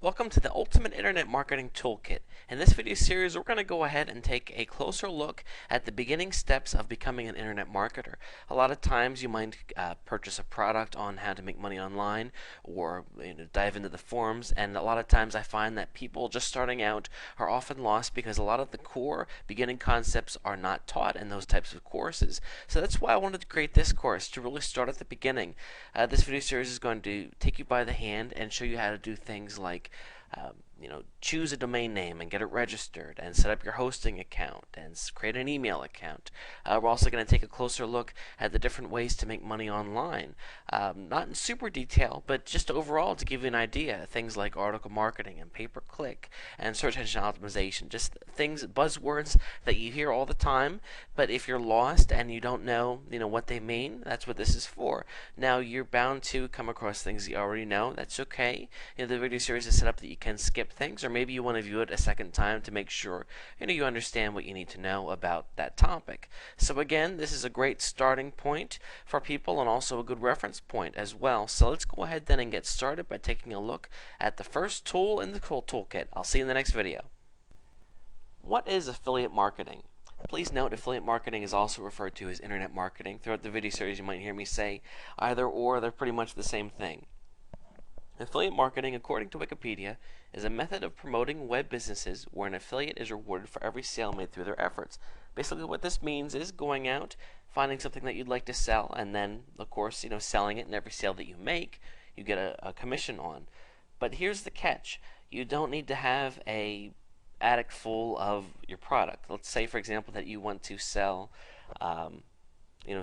Welcome to the Ultimate Internet Marketing Toolkit. In this video series, we're going to go ahead and take a closer look at the beginning steps of becoming an internet marketer. A lot of times you might purchase a product on how to make money online or dive into the forums, and a lot of times I find that people just starting out are often lost because a lot of the core beginning concepts are not taught in those types of courses. So that's why I wanted to create this course, to really start at the beginning. This video series is going to take you by the hand and show you how to do things like choose a domain name and get it registered, and set up your hosting account and create an email account. We're also going to take a closer look at the different ways to make money online. Not in super detail, but just overall to give you an idea. Things like article marketing and pay-per-click and search engine optimization. Just things, buzzwords that you hear all the time, but if you're lost and you don't know, what they mean, that's what this is for. Now, you're bound to come across things you already know. That's okay. The video series is set up that you can skip things, or maybe you want to view it a second time to make sure you understand what you need to know about that topic. So again, this is a great starting point for people and also a good reference point as well. So let's go ahead then and get started by taking a look at the first tool in the toolkit. I'll see you in the next video. What is affiliate marketing? Please note, affiliate marketing is also referred to as internet marketing. Throughout the video series, you might hear me say either or. They're pretty much the same thing. Affiliate marketing, according to Wikipedia, is a method of promoting web businesses where an affiliate is rewarded for every sale made through their efforts. Basically, what this means is going out, finding something that you'd like to sell, and then, of course, selling it, and every sale that you make, you get a commission on. But here's the catch. You don't need to have a attic full of your product. Let's say, for example, that you want to sell,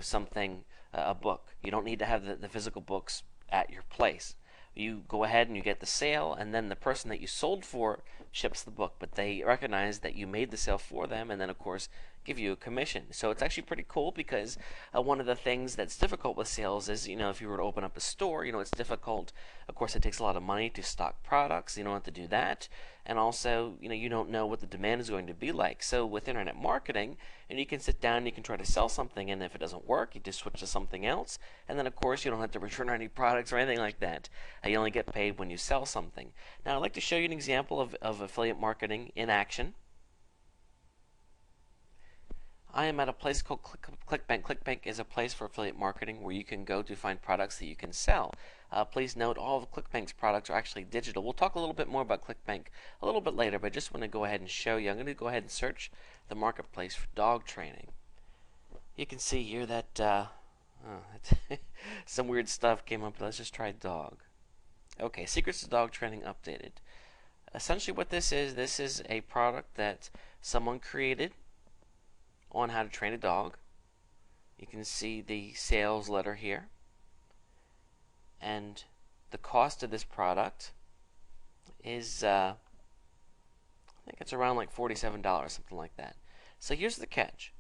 something, a book. You don't need to have the physical books at your place. You go ahead and you get the sale, and then the person that you sold for ships the book, but they recognize that you made the sale for them, and then of course give you a commission. So it's actually pretty cool because one of the things that's difficult with sales is, if you were to open up a store, it's difficult. Of course, it takes a lot of money to stock products. You don't have to do that, and also, you don't know what the demand is going to be like. So with internet marketing, and you can sit down and you can try to sell something, and if it doesn't work, you just switch to something else, and then of course you don't have to return any products or anything like that. You only get paid when you sell something. Now I'd like to show you an example of affiliate marketing in action. I am at a place called ClickBank. ClickBank is a place for affiliate marketing where you can go to find products that you can sell. Please note, all of ClickBank's products are actually digital. We'll talk a little bit more about ClickBank a little bit later, but I just want to go ahead and show you. I'm going to go ahead and search the marketplace for dog training. You can see here that some weird stuff came up. Let's just try dog. Okay, Secrets to Dog Training updated. Essentially what this is a product that someone created on how to train a dog. You can see the sales letter here, and the cost of this product is I think it's around like $47, something like that. So here's the catch.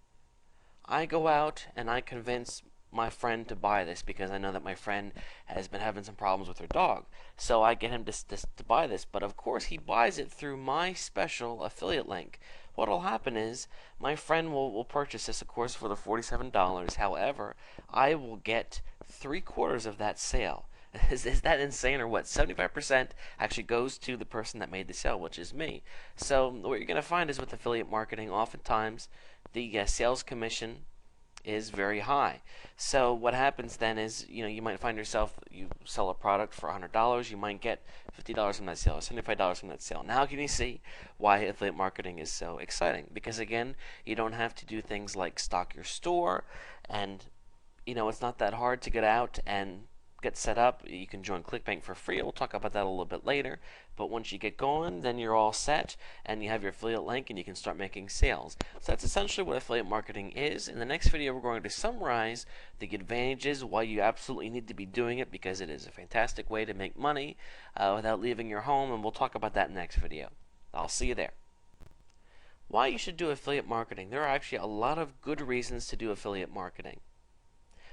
I go out and I convince my friend to buy this because I know that my friend has been having some problems with her dog. So I get him to buy this, but of course he buys it through my special affiliate link. What will happen is my friend will purchase this, of course, for the $47. However, I will get 3/4 of that sale. Is that insane or what? 75% actually goes to the person that made the sale, which is me. So what you're going to find is with affiliate marketing, oftentimes the sales commission is very high. So what happens then is, you might find yourself, you sell a product for $100, you might get $50 from that sale, $75 from that sale. Now can you see why affiliate marketing is so exciting? Because again, you don't have to do things like stock your store, and it's not that hard to get out and get set up. You can join ClickBank for free. We'll talk about that a little bit later. But once you get going, then you're all set, and you have your affiliate link, and you can start making sales. So that's essentially what affiliate marketing is. In the next video, we're going to summarize the advantages, why you absolutely need to be doing it, because it is a fantastic way to make money without leaving your home, and we'll talk about that in the next video. I'll see you there. Why you should do affiliate marketing. There are actually a lot of good reasons to do affiliate marketing.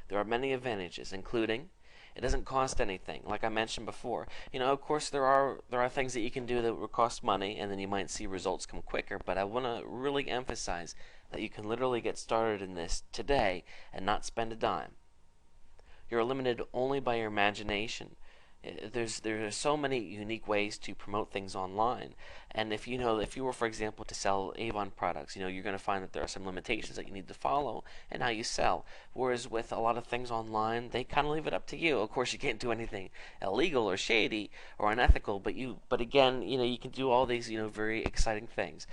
There are many advantages, including it doesn't cost anything, like I mentioned before. Of course, there are things that you can do that will cost money, and then you might see results come quicker. But I want to really emphasize that you can literally get started in this today and not spend a dime. You're limited only by your imagination. There's so many unique ways to promote things online, and if you were, for example, to sell Avon products, you're going to find that there are some limitations that you need to follow in how you sell. Whereas with a lot of things online, they kind of leave it up to you. Of course, you can't do anything illegal or shady or unethical, but again, you can do all these very exciting things.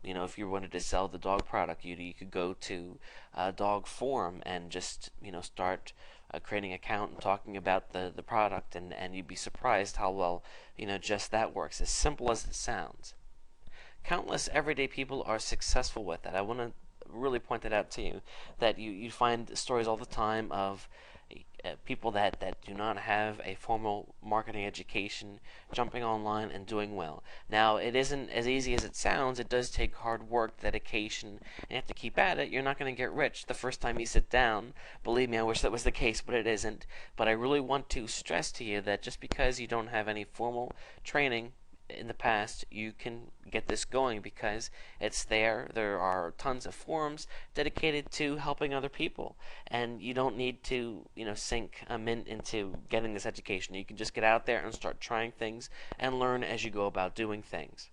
If you wanted to sell the dog product, you could go to a dog forum and just start creating an account and talking about the product, and you'd be surprised how well just that works, as simple as it sounds. Countless everyday people are successful with it. I want to really point that out to you, that you find stories all the time of people that do not have a formal marketing education jumping online and doing well. Now, it isn't as easy as it sounds. It does take hard work, dedication, and you have to keep at it. You're not going to get rich the first time you sit down. Believe me, I wish that was the case, but it isn't. But I really want to stress to you that just because you don't have any formal training in the past, you can get this going because it's there. There are tons of forums dedicated to helping other people, and you don't need to, sink a mint into getting this education. You can just get out there and start trying things and learn as you go about doing things.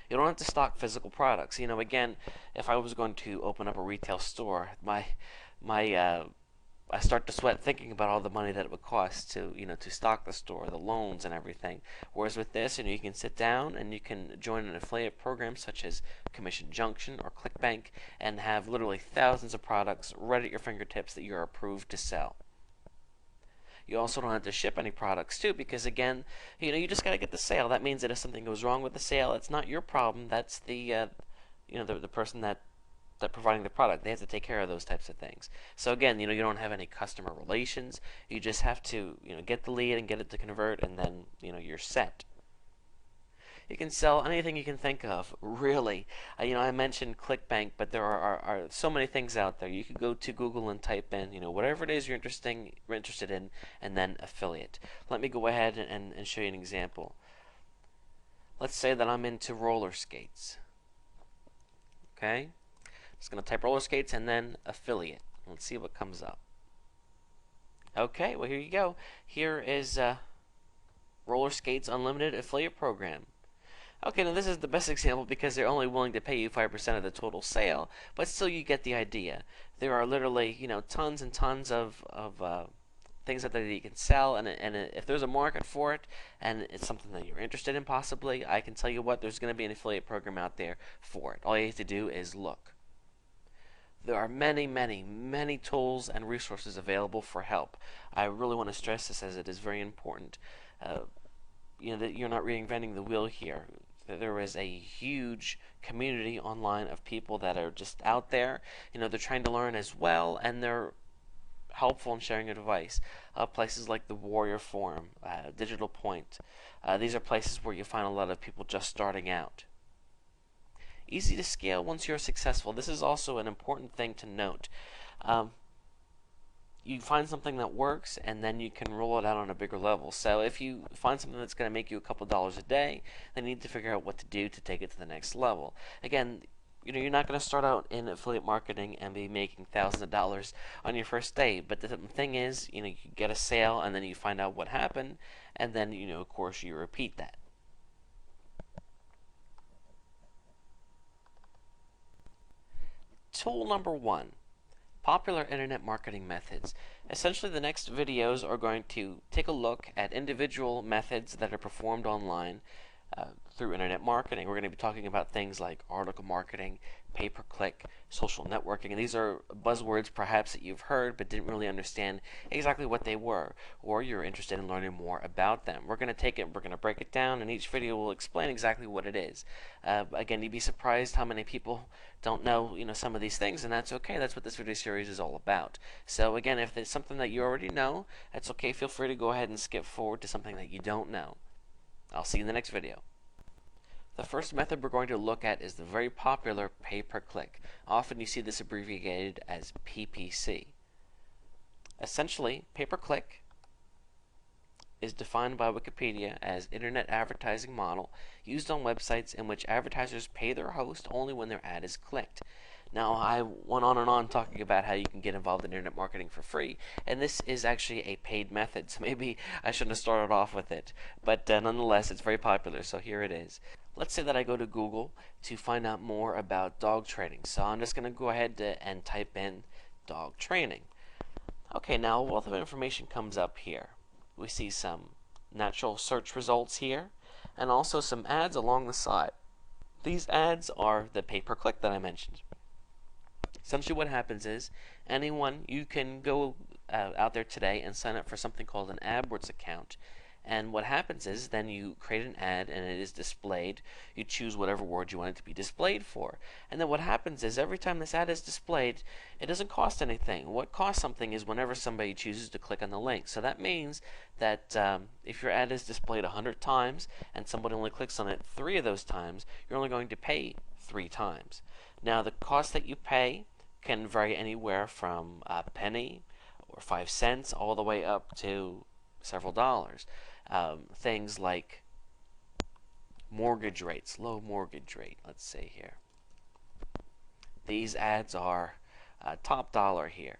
You don't have to stock physical products. Again, if I was going to open up a retail store, my I start to sweat thinking about all the money that it would cost to stock the store, the loans and everything. Whereas with this, you can sit down and you can join an affiliate program such as Commission Junction or ClickBank and have literally thousands of products right at your fingertips that you're approved to sell. You also don't have to ship any products too, because again, you just got to get the sale. That means that if something goes wrong with the sale, it's not your problem. That's the person that providing the product. They have to take care of those types of things. So again, you don't have any customer relations. You just have to get the lead and get it to convert, and then you're set. You can sell anything you can think of, really. I mentioned ClickBank, but there are so many things out there. You could go to Google and type in whatever it is you're interested in, and then affiliate. Let me go ahead and show you an example. Let's say that I'm into roller skates. Okay? Just going to type roller skates and then affiliate. Let's see what comes up. Okay, well, here you go. Here is Roller Skates Unlimited Affiliate Program. Okay, now this is the best example because they're only willing to pay you 5% of the total sale, but still you get the idea. There are literally, tons and tons of things out there that you can sell, and if there's a market for it, and it's something that you're interested in possibly, I can tell you what, there's going to be an affiliate program out there for it. All you have to do is look. There are many, many, many tools and resources available for help. I really want to stress this as it is very important. That you're not reinventing the wheel here. There is a huge community online of people that are just out there. They're trying to learn as well, and they're helpful in sharing advice. Places like the Warrior Forum, Digital Point. These are places where you find a lot of people just starting out. Easy to scale once you're successful. This is also an important thing to note. You find something that works, and then you can roll it out on a bigger level. So if you find something that's going to make you a couple dollars a day, then you need to figure out what to do to take it to the next level. Again, you're not going to start out in affiliate marketing and be making thousands of dollars on your first day. But the thing is, you get a sale, and then you find out what happened, and then of course you repeat that. Tool number 1, popular internet marketing methods. Essentially, the next videos are going to take a look at individual methods that are performed online through internet marketing. We're going to be talking about things like article marketing, pay-per-click, social networking, and these are buzzwords perhaps that you've heard but didn't really understand exactly what they were, or you're interested in learning more about them. We're going to take it, we're going to break it down, and each video will explain exactly what it is. Again, you'd be surprised how many people don't know some of these things, and that's okay. That's what this video series is all about. So again, if there's something that you already know, that's okay. Feel free to go ahead and skip forward to something that you don't know. I'll see you in the next video. The first method we're going to look at is the very popular pay-per-click. Often you see this abbreviated as PPC. Essentially, pay-per-click is defined by Wikipedia as internet advertising model used on websites in which advertisers pay their host only when their ad is clicked. Now, I went on and on talking about how you can get involved in internet marketing for free, and this is actually a paid method, so maybe I shouldn't have started off with it. But nonetheless, it's very popular, so here it is. Let's say that I go to Google to find out more about dog training. So I'm just going to go ahead and type in dog training. Okay, now a wealth of information comes up here. We see some natural search results here, and also some ads along the side. These ads are the pay-per-click that I mentioned. Essentially what happens is you can go out there today and sign up for something called an AdWords account. And what happens is then you create an ad and it is displayed. You choose whatever word you want it to be displayed for. And then what happens is every time this ad is displayed, it doesn't cost anything. What costs something is whenever somebody chooses to click on the link. So that means that if your ad is displayed 100 times and somebody only clicks on it 3 of those times, you're only going to pay 3 times. Now the cost that you pay can vary anywhere from a penny or 5 cents all the way up to several dollars. Things like mortgage rates, low mortgage rate, let's say here. These ads are top dollar here.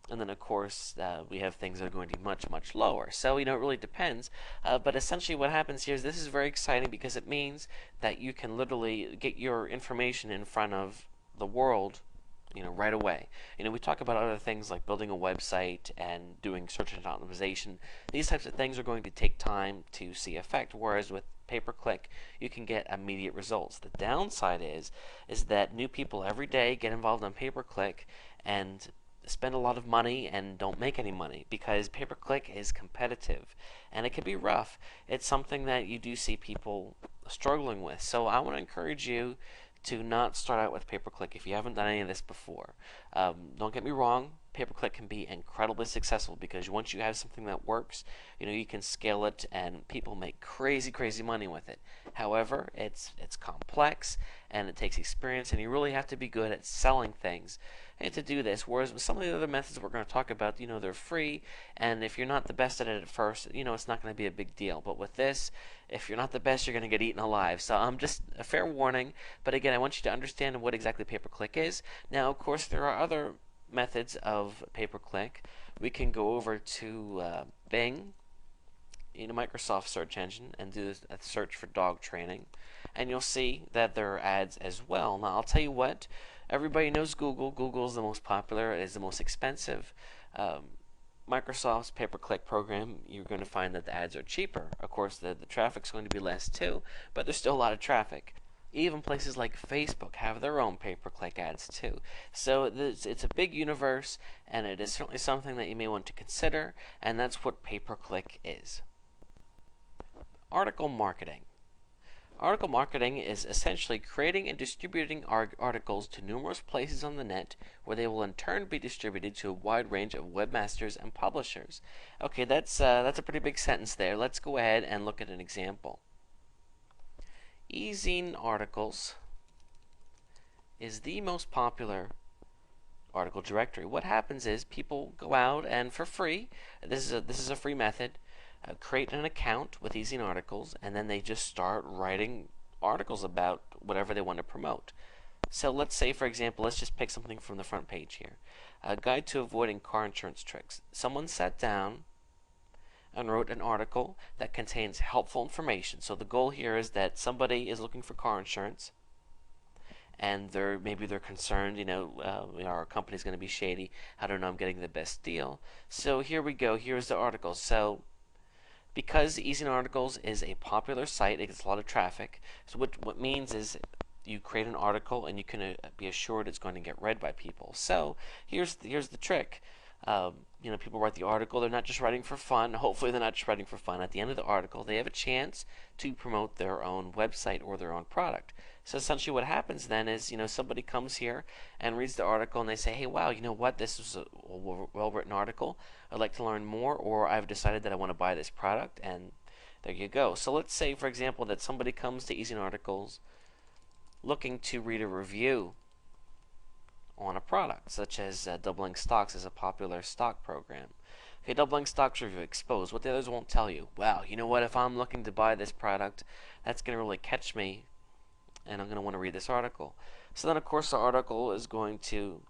And then, of course, we have things that are going to be much, much lower. So, it really depends. But essentially what happens here is this is very exciting because it means that you can literally get your information in front of the world right away. We talk about other things like building a website and doing search engine optimization. These types of things are going to take time to see effect, whereas with pay-per-click, you can get immediate results. The downside is that new people every day get involved on pay-per-click and spend a lot of money and don't make any money because pay-per-click is competitive and it can be rough. It's something that you do see people struggling with. So I want to encourage you to not start out with pay-per-click if you haven't done any of this before. Don't get me wrong, pay-per-click can be incredibly successful because once you have something that works, you can scale it and people make crazy, crazy money with it. However, it's complex and it takes experience and you really have to be good at selling things and to do this. Whereas with some of the other methods we're going to talk about, they're free, and if you're not the best at it at first, it's not going to be a big deal. But with this, if you're not the best, you're going to get eaten alive. So just a fair warning. But again, I want you to understand what exactly pay-per-click is. Now, of course, there are other methods of pay-per-click. We can go over to Bing, Microsoft search engine, and do a search for dog training, and you'll see that there are ads as well. Now, I'll tell you what. Everybody knows Google. Google is the most popular. It is the most expensive. Microsoft's pay-per-click program, you're going to find that the ads are cheaper. Of course, the traffic's going to be less too, but there's still a lot of traffic. Even places like Facebook have their own pay-per-click ads too. So it's a big universe, and it is certainly something that you may want to consider, and that's what pay-per-click is. Article marketing. Article marketing is essentially creating and distributing articles to numerous places on the net where they will in turn be distributed to a wide range of webmasters and publishers. Okay, that's a pretty big sentence there. Let's go ahead and look at an example. E-zine articles is the most popular article directory. What happens is people go out and for free, this is a free method, create an account with e-zine articles, and then they just start writing articles about whatever they want to promote. So let's say, for example, let's just pick something from the front page here. A guide to avoiding car insurance tricks. Someone sat down and wrote an article that contains helpful information. So the goal here is that somebody is looking for car insurance, and maybe they're concerned, our company's going to be shady. How do I know I'm getting the best deal? So here we go. Here's the article. So because e-zine articles is a popular site, it gets a lot of traffic. So what means is you create an article and you can be assured it's going to get read by people. So here's the trick. People write the article. They're not just writing for fun. Hopefully they're not just writing for fun. At the end of the article, they have a chance to promote their own website or their own product. So essentially what happens then is, somebody comes here and reads the article and they say, hey, wow, you know what? This is a well-written article. I'd like to learn more, or I've decided that I want to buy this product, and there you go. So let's say, for example, that somebody comes to e-zine articles looking to read a review on a product, such as Doubling Stocks is a popular stock program. Okay, Doubling Stocks review exposed. What the others won't tell you. Wow, you know what? If I'm looking to buy this product, that's going to really catch me, and I'm going to want to read this article. So then, of course, the article is going to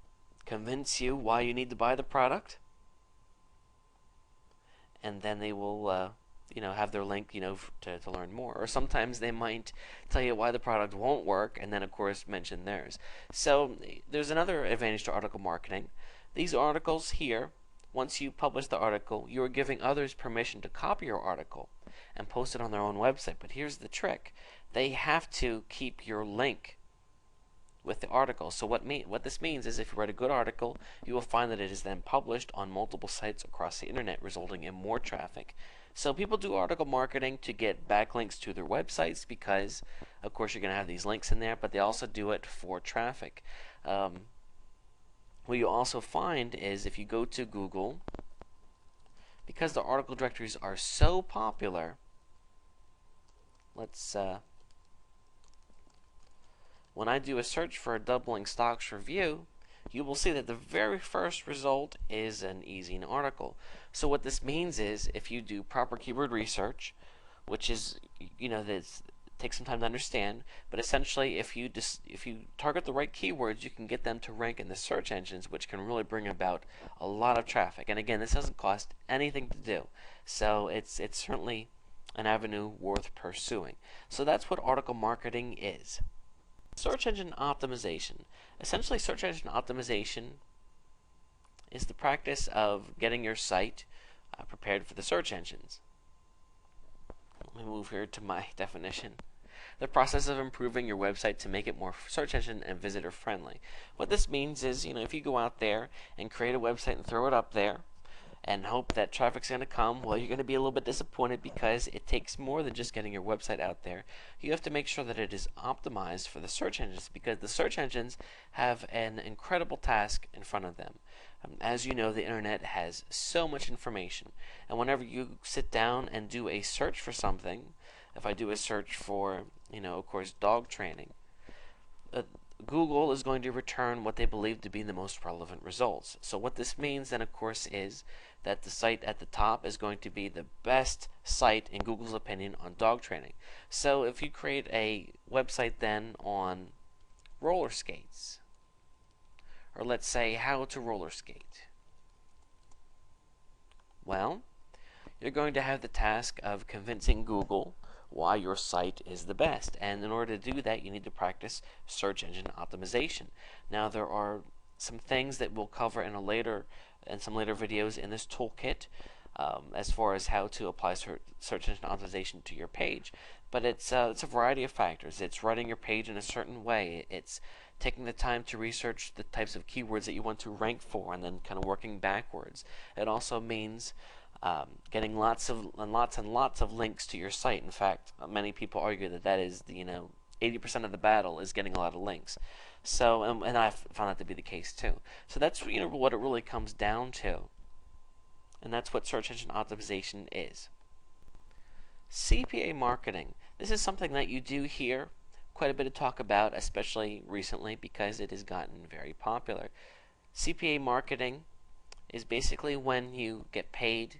convince you why you need to buy the product, and then they will have their link to learn more. Or sometimes they might tell you why the product won't work, and then of course mention theirs. So there's another advantage to article marketing. These articles here, once you publish the article, you are giving others permission to copy your article and post it on their own website. But here's the trick: they have to keep your link with the article. So what this means is, if you write a good article, you will find that it is then published on multiple sites across the internet, resulting in more traffic. So people do article marketing to get backlinks to their websites because, of course, you're going to have these links in there, but they also do it for traffic. What you also find is, if you go to Google, because the article directories are so popular, when I do a search for a doubling stocks review, you will see that the very first result is an easing article. So what this means is, if you do proper keyword research, which is, that takes some time to understand, but essentially if you target the right keywords, you can get them to rank in the search engines, which can really bring about a lot of traffic. And again, this doesn't cost anything to do, so it's certainly an avenue worth pursuing. So that's what article marketing is. Search engine optimization. Essentially, search engine optimization is the practice of getting your site prepared for the search engines. Let me move here to my definition. The process of improving your website to make it more search engine and visitor friendly. What this means is, if you go out there and create a website and throw it up there and hope that traffic's going to come, well, you're going to be a little bit disappointed, because it takes more than just getting your website out there. You have to make sure that it is optimized for the search engines, because the search engines have an incredible task in front of them. As you know, the internet has so much information, and whenever you sit down and do a search for something, if I do a search for, of course, dog training, Google is going to return what they believe to be the most relevant results. So what this means then, of course, is that the site at the top is going to be the best site in Google's opinion on dog training. So if you create a website then on roller skates, or let's say how to roller skate, well, you're going to have the task of convincing Google why your site is the best. And in order to do that, you need to practice search engine optimization. Now, there are some things that we'll cover in some later videos in this toolkit, as far as how to apply search engine optimization to your page. But it's a variety of factors. It's writing your page in a certain way. It's taking the time to research the types of keywords that you want to rank for, and then kind of working backwards. It also means getting lots and lots of links to your site. In fact, many people argue that is 80% of the battle is getting a lot of links. So, and I found that to be the case too. So that's what it really comes down to, and that's what search engine optimization is. CPA marketing. This is something that you do hear quite a bit of talk about, especially recently, because it has gotten very popular. CPA marketing is basically when you get paid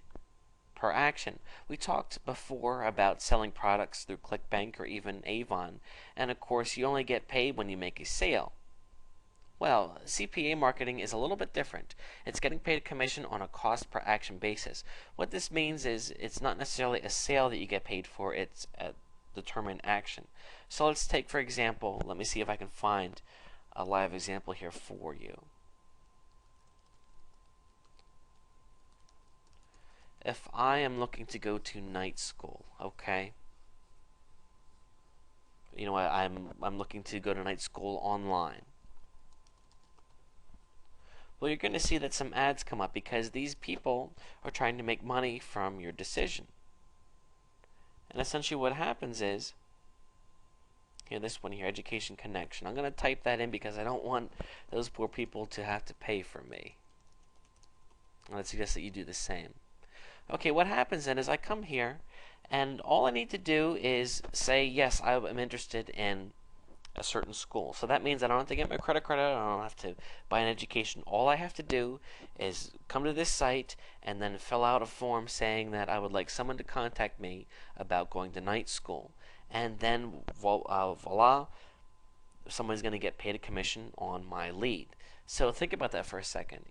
per action. We talked before about selling products through ClickBank or even Avon, and of course you only get paid when you make a sale. Well, CPA marketing is a little bit different. It's getting paid a commission on a cost per action basis. What this means is, it's not necessarily a sale that you get paid for, it's a determined action. So let's take, for example, let me see if I can find a live example here for you. If I am looking to go to night school, okay, I'm looking to go to night school online. Well, you're going to see that some ads come up, because these people are trying to make money from your decision. And essentially what happens is, here, this one here, Education Connection. I'm going to type that in because I don't want those poor people to have to pay for me. And I'd suggest that you do the same. Okay, what happens then is I come here, and all I need to do is say, yes, I am interested in a certain school. So that means I don't have to get my credit card out, I don't have to buy an education. All I have to do is come to this site and then fill out a form saying that I would like someone to contact me about going to night school. And then voila, somebody's going to get paid a commission on my lead. So think about that for a second.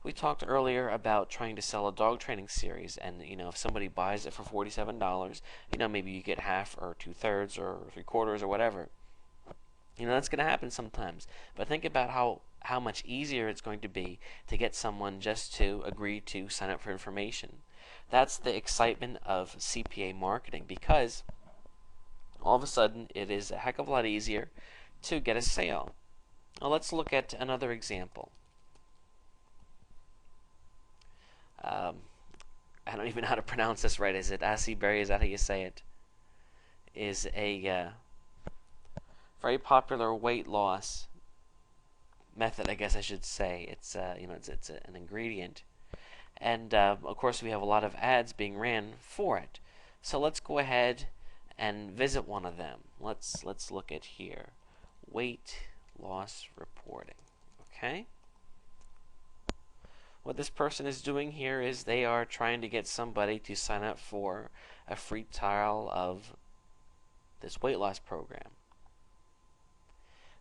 We talked earlier about trying to sell a dog training series, and if somebody buys it for $47, maybe you get half or 2/3 or 3/4 or whatever. That's going to happen sometimes. But think about how much easier it's going to be to get someone just to agree to sign up for information. That's the excitement of CPA marketing, because all of a sudden it is a heck of a lot easier to get a sale. Now let's look at another example. I don't even know how to pronounce this right. Is it Asiberry? Is that how you say it? Is a very popular weight loss method, I guess I should say. It's it's an ingredient, and of course we have a lot of ads being ran for it. So let's go ahead and visit one of them. Let's look at here, weight loss reporting. Okay. What this person is doing here is they are trying to get somebody to sign up for a free trial of this weight loss program.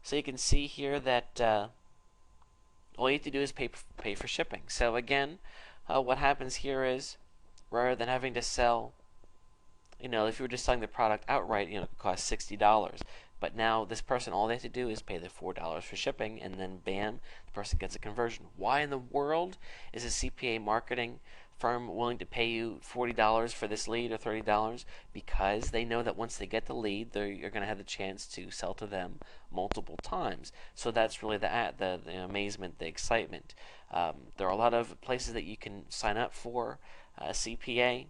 So you can see here that all you have to do is pay for shipping. So again, what happens here is, rather than having to sell, if you were just selling the product outright, it could cost $60. But now this person, all they have to do is pay the $4 for shipping, and then bam, the person gets a conversion. Why in the world is a CPA marketing firm willing to pay you $40 for this lead or $30? Because they know that once they get the lead, you're going to have the chance to sell to them multiple times. So that's really the amazement, the excitement. There are a lot of places that you can sign up for CPA,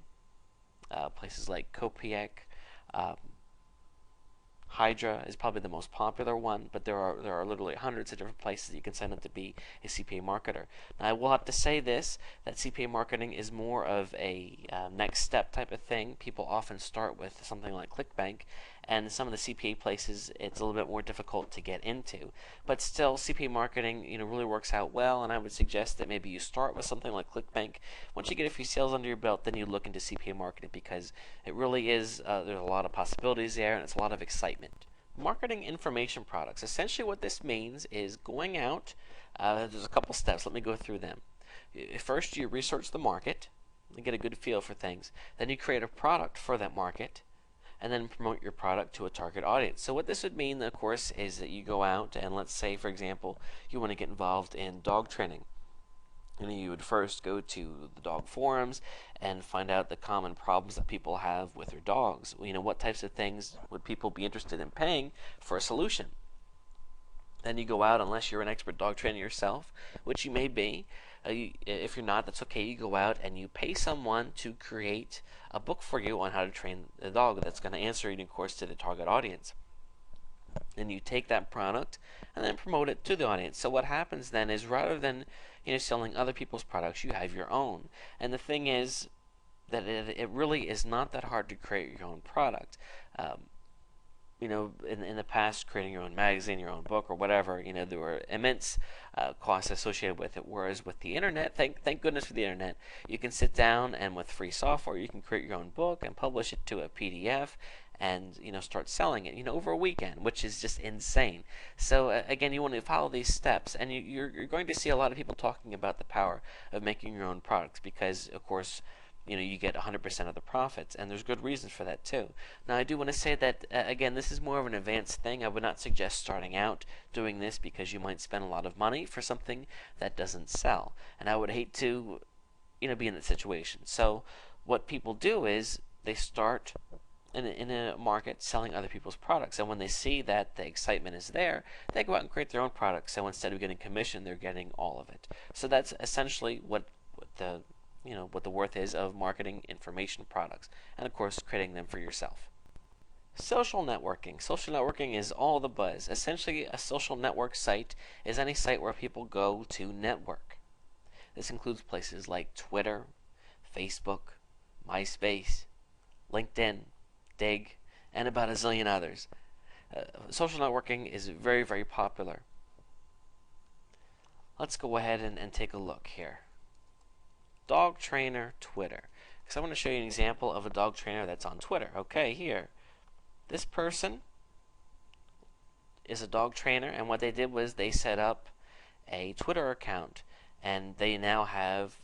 places like Copiec. Hydra is probably the most popular one, but there are literally hundreds of different places you can sign up to be a CPA marketer. Now, I will have to say this, that CPA marketing is more of a next step type of thing. People often start with something like ClickBank, and some of the CPA places it's a little bit more difficult to get into. But still, CPA marketing really works out well, and I would suggest that maybe you start with something like ClickBank. Once you get a few sales under your belt, then you look into CPA marketing, because it really is, there's a lot of possibilities there, and it's a lot of excitement. Marketing information products. Essentially what this means is going out, there's a couple steps, let me go through them. First, you research the market and get a good feel for things. Then you create a product for that market, and then promote your product to a target audience. So what this would mean, of course, is that you go out and, let's say, for example, you want to get involved in dog training. You would first go to the dog forums and find out the common problems that people have with their dogs. What types of things would people be interested in paying for a solution? Then you go out, unless you're an expert dog trainer yourself, which you may be. If you're not, that's okay. You go out and you pay someone to create a book for you on how to train the dog that's going to answer, of course, to the target audience. And you take that product and then promote it to the audience. So what happens then is, rather than selling other people's products, you have your own. And the thing is that it really is not that hard to create your own product. In the past, creating your own magazine, your own book, or whatever, there were immense costs associated with it. Whereas with the internet, thank goodness for the internet, you can sit down and with free software, you can create your own book and publish it to a PDF, and start selling it over a weekend, which is just insane. So again, you want to follow these steps, and you're going to see a lot of people talking about the power of making your own products, because of course you get 100% of the profits, and there's good reasons for that too. Now, I do want to say that again, this is more of an advanced thing. I would not suggest starting out doing this, because you might spend a lot of money for something that doesn't sell, and I would hate to be in that situation. So what people do is they start in a market selling other people's products, and when they see that the excitement is there, they go out and create their own products. So instead of getting commission, they're getting all of it. So that's essentially what the worth is of marketing information products, and of course creating them for yourself. Social networking. Social networking is all the buzz. Essentially, a social network site is any site where people go to network. This includes places like Twitter, Facebook, MySpace, LinkedIn, Dig, and about a zillion others. Social networking is very, very popular. Let's go ahead and take a look here. Dog trainer Twitter. Because I want to show you an example of a dog trainer that's on Twitter. Okay, here. This person is a dog trainer, and what they did was they set up a Twitter account, and they now have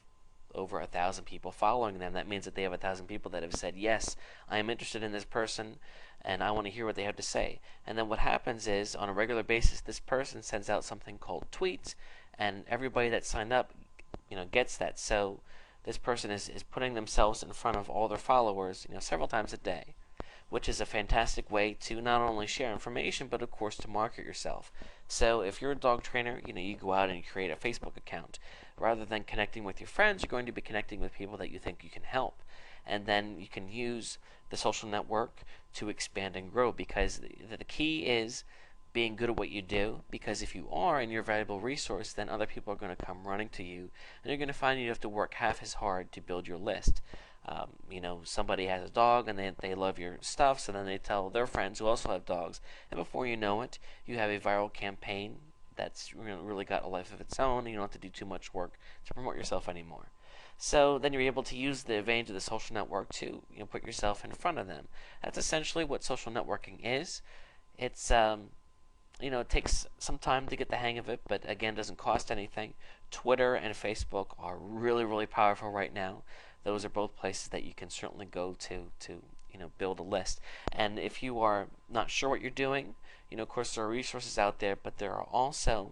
over 1,000 people following them. That means that they have 1,000 people that have said, yes, I am interested in this person and I want to hear what they have to say. And then what happens is, on a regular basis, this person sends out something called tweets, and everybody that signed up, gets that. So this person is putting themselves in front of all their followers, several times a day, which is a fantastic way to not only share information, but of course to market yourself. So if you're a dog trainer, you go out and you create a Facebook account. Rather than connecting with your friends, you're going to be connecting with people that you think you can help. And then you can use the social network to expand and grow, because the key is being good at what you do, because if you are and you're a valuable resource, then other people are going to come running to you, and you're going to find you have to work half as hard to build your list. Somebody has a dog and they love your stuff, so then they tell their friends who also have dogs, and before you know it, you have a viral campaign that's really got a life of its own, and you don't have to do too much work to promote yourself anymore. So then you're able to use the advantage of the social network to put yourself in front of them. That's essentially what social networking is. It's it takes some time to get the hang of it, but again, doesn't cost anything. Twitter and Facebook are really, really powerful right now. Those are both places that you can certainly go to build a list. And if you are not sure what you're doing, of course there are resources out there, but there are also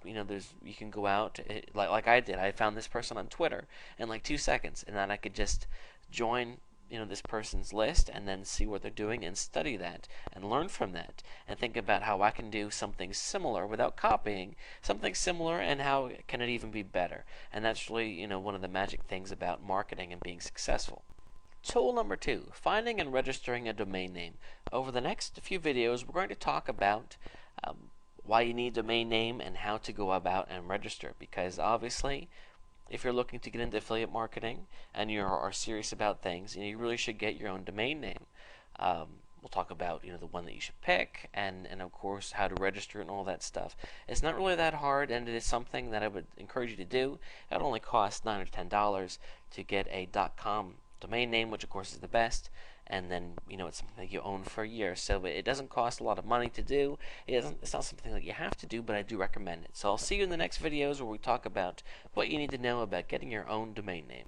you can go out like I did. I found this person on Twitter in like 2 seconds, and then I could just join this person's list and then see what they're doing and study that and learn from that and think about how I can do something similar without copying something similar, and how can it even be better. And that's really one of the magic things about marketing and being successful. Tool number 2, finding and registering a domain name. Over the next few videos, we're going to talk about why you need a domain name and how to go about and register, because obviously if you're looking to get into affiliate marketing and you are serious about things, you really should get your own domain name. We'll talk about the one that you should pick, and of course how to register and all that stuff. It's not really that hard, and it is something that I would encourage you to do. It only costs $9 or $10 to get a .com domain name, which of course is the best, and then it's something that you own for a year. So it doesn't cost a lot of money to do. It's not something that you have to do, but I do recommend it. So I'll see you in the next videos where we talk about what you need to know about getting your own domain name.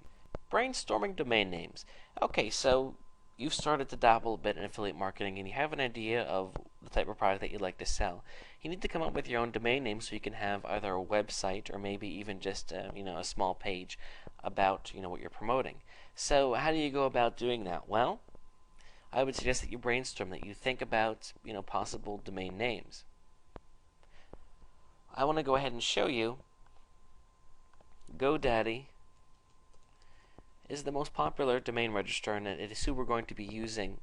Brainstorming domain names. Okay, so you've started to dabble a bit in affiliate marketing and you have an idea of the type of product that you'd like to sell. You need to come up with your own domain name so you can have either a website or maybe even just a small page about what you're promoting. So how do you go about doing that? Well, I would suggest that you brainstorm, that you think about possible domain names. I want to go ahead and show you GoDaddy is the most popular domain registrar, and it is who we're going to be using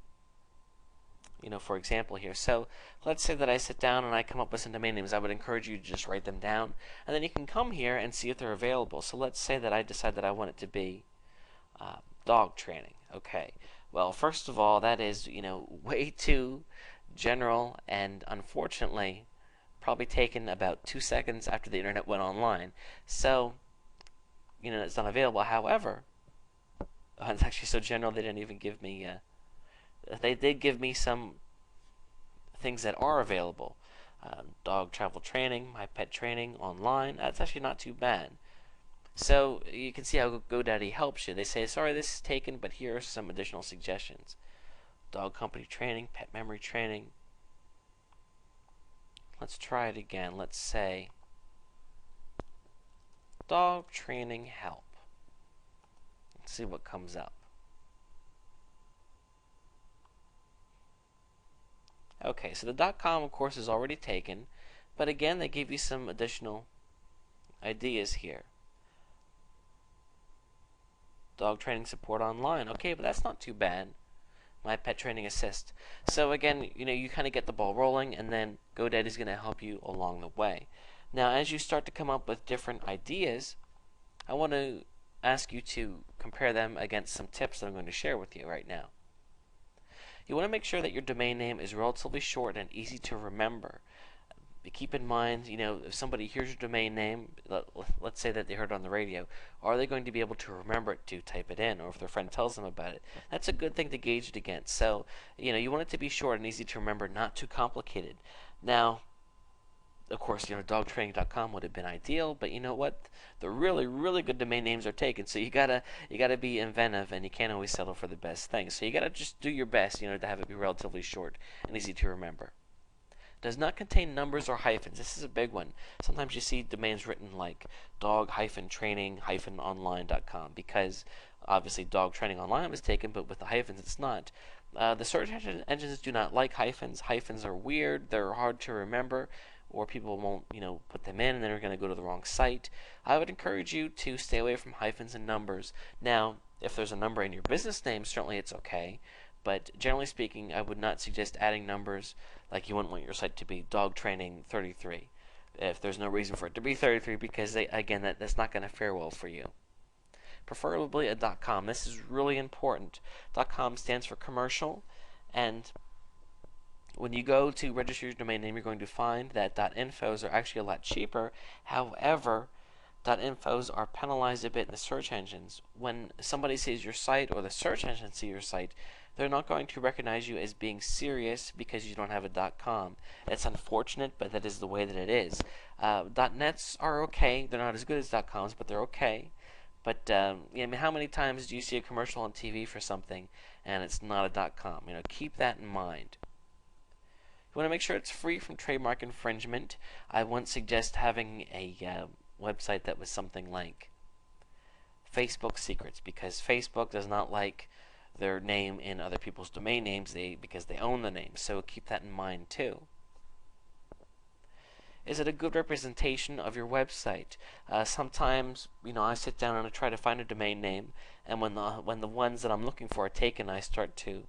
for example here. So let's say that I sit down and I come up with some domain names. I would encourage you to just write them down, and then you can come here and see if they're available. So let's say that I decide that I want it to be dog training. Okay, well, first of all, that is way too general, and unfortunately probably taken about 2 seconds after the internet went online. So it's not available. However, it's actually so general they didn't even give me they did give me some things that are available. Dog travel training, my pet training online. That's actually not too bad. So you can see how GoDaddy helps you. They say, sorry, this is taken, but here are some additional suggestions. Dog company training, pet memory training. Let's try it again. Let's say dog training help. Let's see what comes up. Okay, so the .com of course is already taken, but again they give you some additional ideas here. Dog training support online. Okay, but that's not too bad. My pet training assist. So again, you kind of get the ball rolling, and then GoDaddy is going to help you along the way. Now, as you start to come up with different ideas, I want to ask you to compare them against some tips that I'm going to share with you right now. You want to make sure that your domain name is relatively short and easy to remember. Keep in mind, if somebody hears your domain name, let's say that they heard it on the radio, are they going to be able to remember it to type it in, or if their friend tells them about it? That's a good thing to gauge it against. So, you want it to be short and easy to remember, not too complicated. Now, of course, dogtraining.com would have been ideal, but you know what? The really, really good domain names are taken. So you gotta be inventive, and you can't always settle for the best thing. So you gotta just do your best, to have it be relatively short and easy to remember. Does not contain numbers or hyphens. This is a big one. Sometimes you see domains written like dog-training-online.com because obviously dog training online was taken, but with the hyphens it's not. The search engines do not like hyphens. Hyphens are weird. They're hard to remember, or people won't, put them in, and then they're going to go to the wrong site. I would encourage you to stay away from hyphens and numbers. Now, if there's a number in your business name, certainly it's okay. But generally speaking, I would not suggest adding numbers. Like you wouldn't want your site to be dog training 33 if there's no reason for it to be 33, because that's not going to fare well for you. Preferably a .com. This is really important. .com stands for commercial, and when you go to register your domain name, you're going to find that .infos are actually a lot cheaper. However, .infos are penalized a bit in the search engines. When somebody sees your site, or the search engines see your site, they're not going to recognize you as being serious because you don't have a .com. It's unfortunate, but that is the way that it is. .nets are okay. They're not as good as .coms, but they're okay. But how many times do you see a commercial on TV for something and it's not a .com? Keep that in mind. You want to make sure it's free from trademark infringement. I wouldn't suggest having a website that was something like Facebook Secrets, because Facebook does not like their name in other people's domain names because they own the name. So keep that in mind too. Is it a good representation of your website? Sometimes, I sit down and I try to find a domain name, and when the ones that I'm looking for are taken, I start to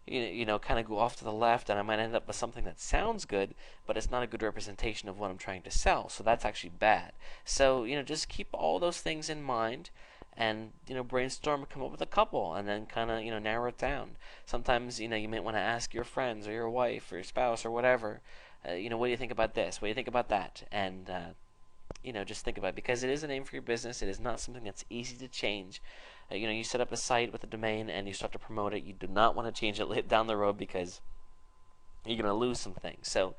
kind of go off to the left, and I might end up with something that sounds good, but it's not a good representation of what I'm trying to sell. So that's actually bad. So, just keep all those things in mind, and, brainstorm and come up with a couple, and then kind of, narrow it down. Sometimes, you might want to ask your friends or your wife or your spouse or whatever, what do you think about this? What do you think about that? And, just think about it, because it is a name for your business. It is not something that's easy to change. You set up a site with a domain and you start to promote it. You do not want to change it down the road because you're going to lose some things. So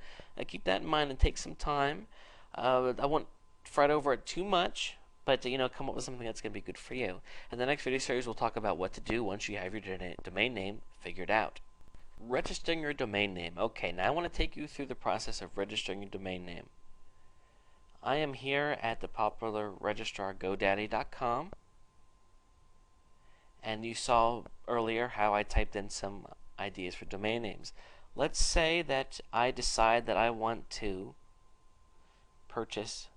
keep that in mind and take some time. I won't fret over it too much, but come up with something that's going to be good for you. In the next video series, we'll talk about what to do once you have your domain name figured out. Registering your domain name. Okay, now I want to take you through the process of registering your domain name. I am here at the popular registrar GoDaddy.com, and you saw earlier how I typed in some ideas for domain names. Let's say that I decide that I want to purchase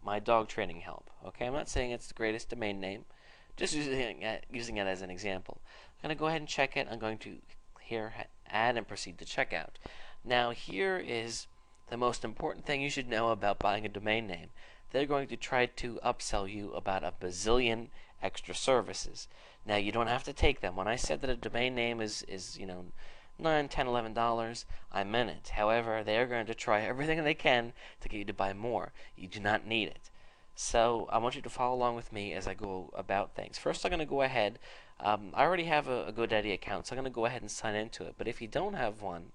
my dog training help. Okay, I'm not saying it's the greatest domain name, just using it as an example. I'm going to go ahead and check it. I'm going to here add and proceed to checkout. Now here is the most important thing you should know about buying a domain name. They're going to try to upsell you about a bazillion extra services. Now you don't have to take them. When I said that a domain name is $9, $10, $11, I meant it. However, they are going to try everything they can to get you to buy more. You do not need it. So I want you to follow along with me as I go about things. First, I'm going to go ahead. I already have a GoDaddy account, so I'm going to go ahead and sign into it. But if you don't have one,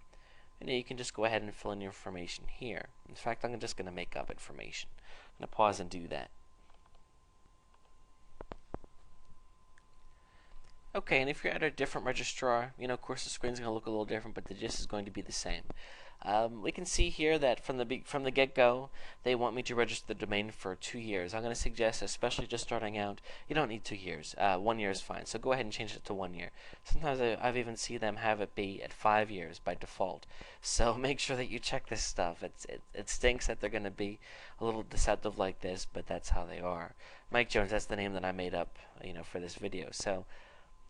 you can just go ahead and fill in your information here. In fact, I'm just going to make up information. I'm going to pause and do that. Okay, and if you're at a different registrar, of course the screen's going to look a little different, but the gist is going to be the same. We can see here that from the get-go, they want me to register the domain for 2 years. I'm going to suggest, especially just starting out, you don't need 2 years. 1 year is fine. So go ahead and change it to 1 year. Sometimes I've even seen them have it be at 5 years by default. So make sure that you check this stuff. It stinks that they're going to be a little deceptive like this, but that's how they are. Mike Jones, that's the name that I made up, for this video. So,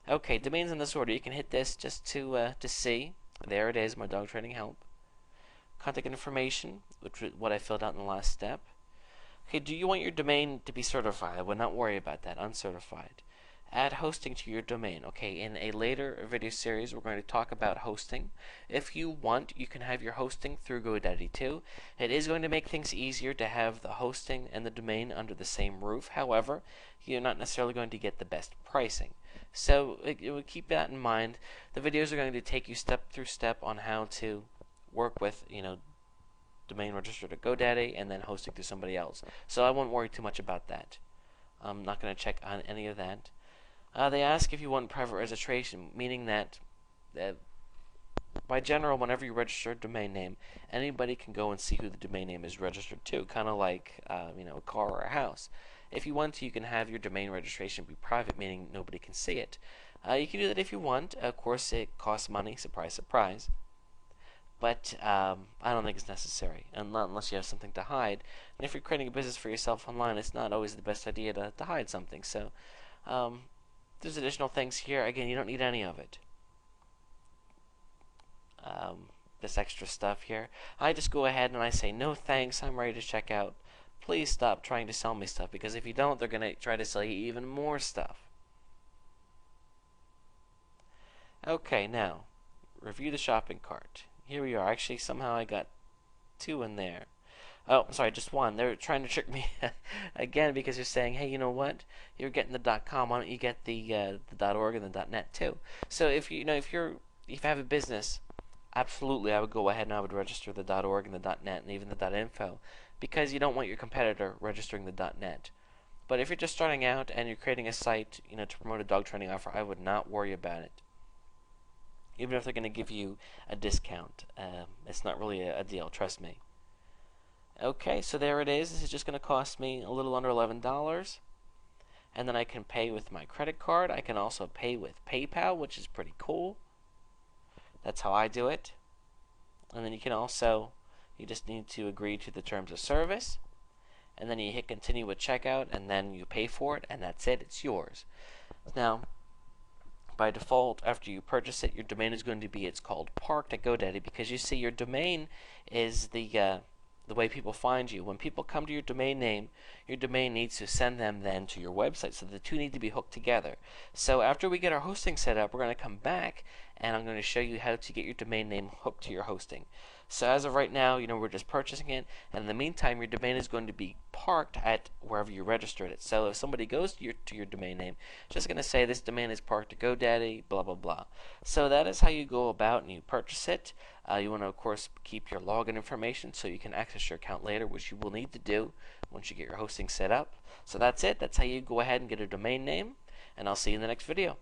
okay, domains in this order. You can hit this just to see. There it is, my dog training help. Contact information, which is what I filled out in the last step. Okay, do you want your domain to be certified? I would not worry about that, uncertified. Add hosting to your domain. Okay, in a later video series, we're going to talk about hosting. If you want, you can have your hosting through GoDaddy too. It is going to make things easier to have the hosting and the domain under the same roof. However, you're not necessarily going to get the best pricing. So it would keep that in mind. The videos are going to take you step through step on how to work with, domain register to GoDaddy and then hosting to somebody else. So I won't worry too much about that. I'm not going to check on any of that. They ask if you want private registration, meaning that by general, whenever you register a domain name, anybody can go and see who the domain name is registered to, kind of like a car or a house. If you want to, you can have your domain registration be private, meaning nobody can see it. You can do that if you want. Of course, it costs money. Surprise, surprise. But I don't think it's necessary, unless you have something to hide. And if you're creating a business for yourself online, it's not always the best idea to hide something. So there's additional things here. Again, you don't need any of it. This extra stuff here. I just go ahead and I say, no thanks, I'm ready to check out. Please stop trying to sell me stuff, because if you don't, they're going to try to sell you even more stuff. Okay, now, review the shopping cart. Here we are. Actually, somehow I got 2 in there. Oh, sorry, just 1. They're trying to trick me again, because they're saying, hey, you know what? You're getting the .com. Why don't you get the .org and the .net too? So if you have a business, absolutely, I would go ahead and I would register the .org and the .net and even the .info, because you don't want your competitor registering the .net. But if you're just starting out and you're creating a site, to promote a dog training offer, I would not worry about it. Even if they're going to give you a discount, it's not really a deal, trust me. Okay, so there it is. This is just going to cost me a little under $11. And then I can pay with my credit card. I can also pay with PayPal, which is pretty cool. That's how I do it. And then you can also, you just need to agree to the terms of service. And then you hit continue with checkout, and then you pay for it, and that's it. It's yours. Now, by default, after you purchase it, your domain is going to be, it's called parked at GoDaddy, because you see your domain is the way people find you. When people come to your domain name, your domain needs to send them then to your website. So the two need to be hooked together. So after we get our hosting set up, we're going to come back and I'm going to show you how to get your domain name hooked to your hosting. So as of right now, we're just purchasing it, and in the meantime, your domain is going to be parked at wherever you registered it. So if somebody goes to your domain name, it's just going to say this domain is parked at GoDaddy, blah blah blah. So that is how you go about and you purchase it. You want to, of course, keep your login information so you can access your account later, which you will need to do once you get your hosting set up. So that's it. That's how you go ahead and get a domain name, and I'll see you in the next video.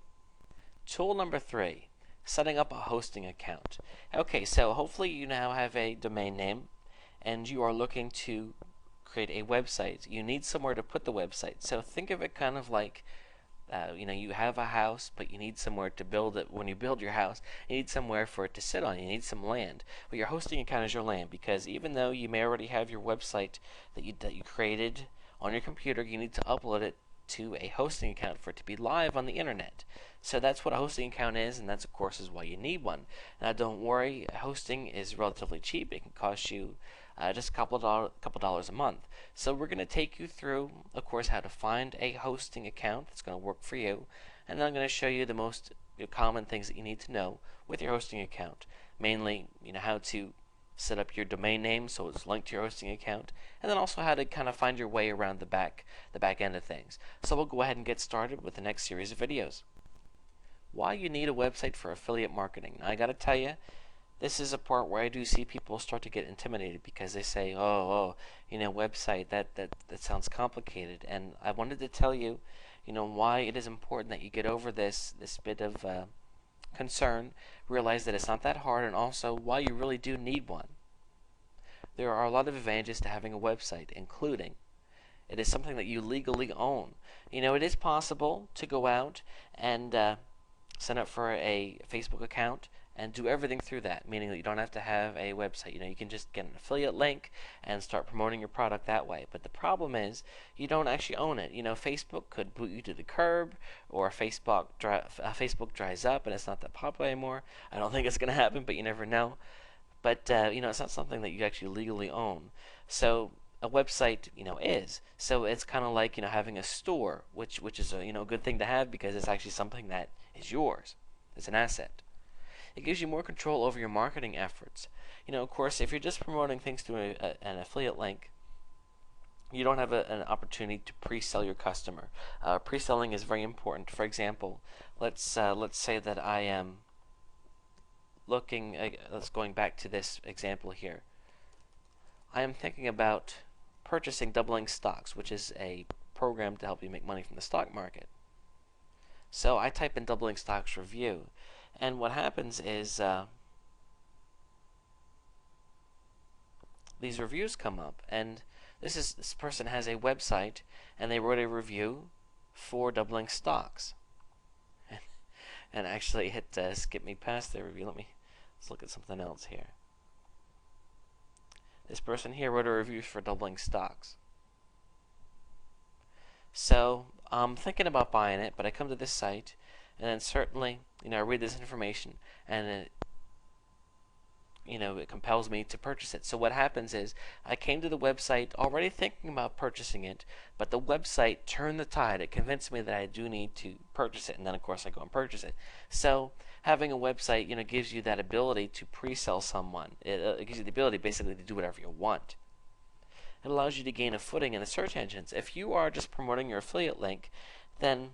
Tool number 3. Setting up a hosting account. Okay, so hopefully you now have a domain name and you are looking to create a website. You need somewhere to put the website. So think of it kind of like you have a house, but you need somewhere to build it. When you build your house, you need somewhere for it to sit on. You need some land. Well, your hosting account is your land, because even though you may already have your website that you created on your computer, you need to upload it to a hosting account for it to be live on the internet. So that's what a hosting account is, and that's, of course, is why you need one. Now, don't worry, hosting is relatively cheap. It can cost you just a couple dollars a month. So we're going to take you through, of course, how to find a hosting account that's going to work for you, and then I'm going to show you the most common things that you need to know with your hosting account. Mainly, how to set up your domain name so it's linked to your hosting account, and then also how to kind of find your way around the back end of things. So we'll go ahead and get started with the next series of videos. Why you need a website for affiliate marketing. Now, I gotta tell you, this is a part where I do see people start to get intimidated, because they say, website, that sounds complicated. And I wanted to tell you, why it is important that you get over this bit of concern, realize that it's not that hard, and also why you really do need one. There are a lot of advantages to having a website, including it is something that you legally own. It is possible to go out and sign up for a Facebook account and do everything through that, meaning that you don't have to have a website. You can just get an affiliate link and start promoting your product that way. But the problem is you don't actually own it. Facebook could boot you to the curb, or Facebook dries up and it's not that popular anymore. I don't think it's going to happen, but you never know. But it's not something that you actually legally own. So a website, is. So it's kind of like, having a store, which is a, good thing to have, because it's actually something that is yours. It's an asset. It gives you more control over your marketing efforts. Of course, if you're just promoting things through an affiliate link, you don't have an opportunity to pre-sell your customer. Pre-selling is very important. For example, let's say that I am looking. Let's going back to this example here. I am thinking about purchasing doubling stocks, which is a program to help you make money from the stock market. So I type in doubling stocks review, and what happens is these reviews come up, and this person has a website, and they wrote a review for doubling stocks. And actually, it skipped me past the review. Let's look at something else here. This person here wrote a review for doubling stocks. So I'm thinking about buying it, but I come to this site, and then certainly, I read this information, and it compels me to purchase it. So what happens is I came to the website already thinking about purchasing it, but the website turned the tide. It convinced me that I do need to purchase it, and then of course I go and purchase it. So having a website, gives you that ability to pre-sell someone. It gives you the ability basically to do whatever you want. It allows you to gain a footing in the search engines. If you are just promoting your affiliate link, then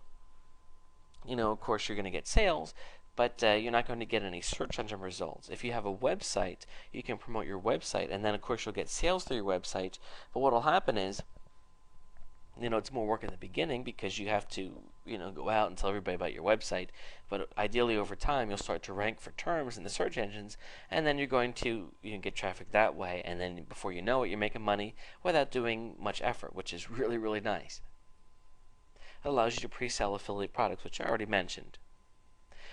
of course you're going to get sales, but you're not going to get any search engine results. If you have a website, you can promote your website, and then of course you'll get sales through your website. But what will happen is, it's more work in the beginning because you have to, go out and tell everybody about your website. But ideally, over time, you'll start to rank for terms in the search engines, and then you're going to get traffic that way. And then before you know it, you're making money without doing much effort, which is really, really nice. It allows you to pre-sell affiliate products, which I already mentioned.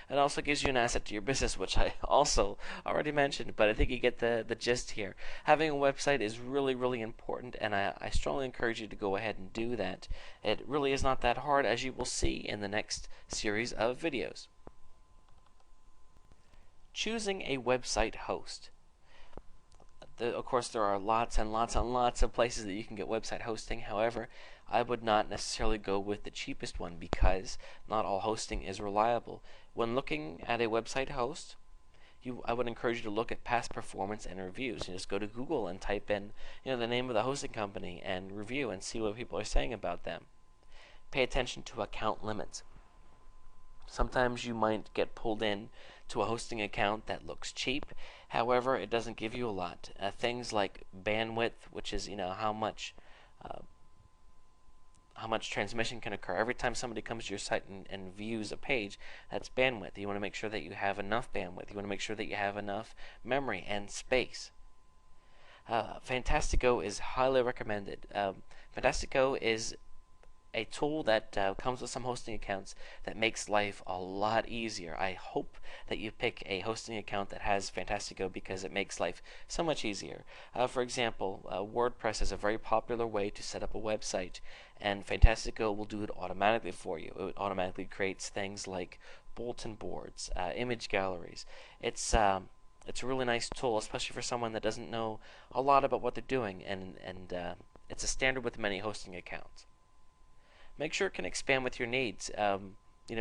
It also gives you an asset to your business, which I also already mentioned, but I think you get the gist here. Having a website is really, really important, and I strongly encourage you to go ahead and do that. It really is not that hard, as you will see in the next series of videos. Choosing a website host. Of course, there are lots and lots and lots of places that you can get website hosting. However, I would not necessarily go with the cheapest one because not all hosting is reliable. When looking at a website host, I would encourage you to look at past performance and reviews. You just go to Google and type in the name of the hosting company and review and see what people are saying about them. Pay attention to account limits. Sometimes you might get pulled in to a hosting account that looks cheap. However, it doesn't give you a lot. Things like bandwidth, which is how much transmission can occur. Every time somebody comes to your site and views a page, that's bandwidth. You want to make sure that you have enough bandwidth. You want to make sure that you have enough memory and space. Fantastico is highly recommended. Fantastico is a tool that comes with some hosting accounts that makes life a lot easier. I hope that you pick a hosting account that has Fantastico because it makes life so much easier. For example, WordPress is a very popular way to set up a website, and Fantastico will do it automatically for you. It automatically creates things like bulletin boards, image galleries. It's a really nice tool, especially for someone that doesn't know a lot about what they're doing, and it's a standard with many hosting accounts. Make sure it can expand with your needs.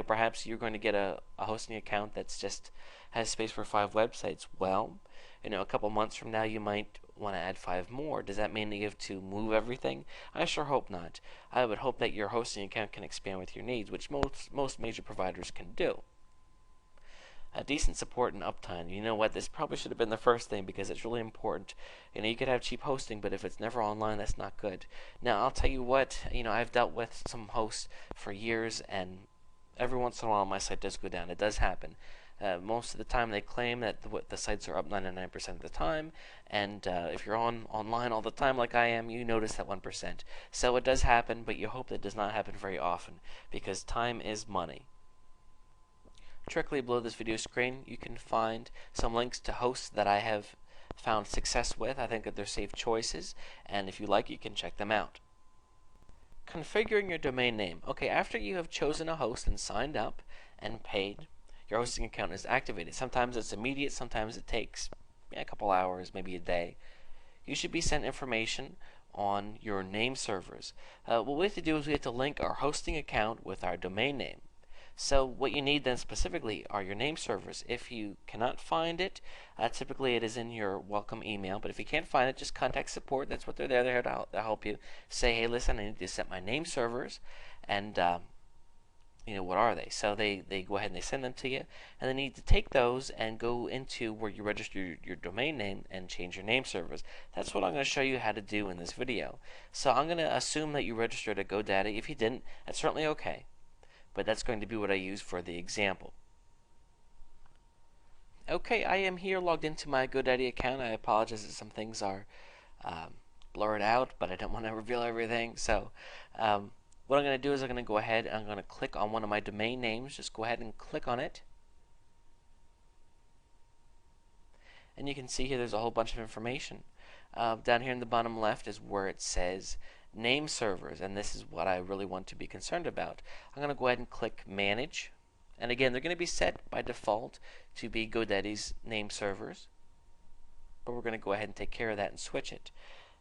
Perhaps you're going to get a hosting account that's just has space for 5 websites. Well, a couple months from now you might want to add 5 more. Does that mean that you have to move everything? I sure hope not. I would hope that your hosting account can expand with your needs, which most major providers can do. Decent support and uptime. You know what? This probably should have been the first thing because it's really important. You could have cheap hosting, but if it's never online, that's not good. Now, I'll tell you what. I've dealt with some hosts for years, and every once in a while, my site does go down. It does happen. Most of the time, they claim that the sites are up 99% of the time, and if you're online all the time like I am, you notice that 1%. So it does happen, but you hope that it does not happen very often because time is money. Directly below this video screen, you can find some links to hosts that I have found success with. I think that they're safe choices, and if you like, you can check them out. Configuring your domain name. Okay, after you have chosen a host and signed up and paid, your hosting account is activated. Sometimes it's immediate, sometimes it takes a couple hours, maybe a day. You should be sent information on your name servers. What we have to do is we have to link our hosting account with our domain name. So what you need then specifically are your name servers. If you cannot find it, typically it is in your welcome email, but if you can't find it, just contact support. That's what they're there. They're here to help you. Say, hey, listen, I need to set my name servers, and what are they? So they go ahead and they send them to you, and then you need to take those and go into where you register your domain name and change your name servers. That's what I'm going to show you how to do in this video. So I'm going to assume that you registered at GoDaddy. If you didn't, that's certainly okay, but that's going to be what I use for the example. Okay, I am here logged into my GoDaddy account. I apologize that some things are blurred out, but I don't want to reveal everything. So what I'm going to do is I'm going to go ahead and I'm going to click on one of my domain names. Just go ahead and click on it. And you can see here there's a whole bunch of information. Down here in the bottom left is where it says name servers, and this is what I really want to be concerned about. I'm going to go ahead and click Manage. And again, they're going to be set by default to be GoDaddy's name servers. But we're going to go ahead and take care of that and switch it.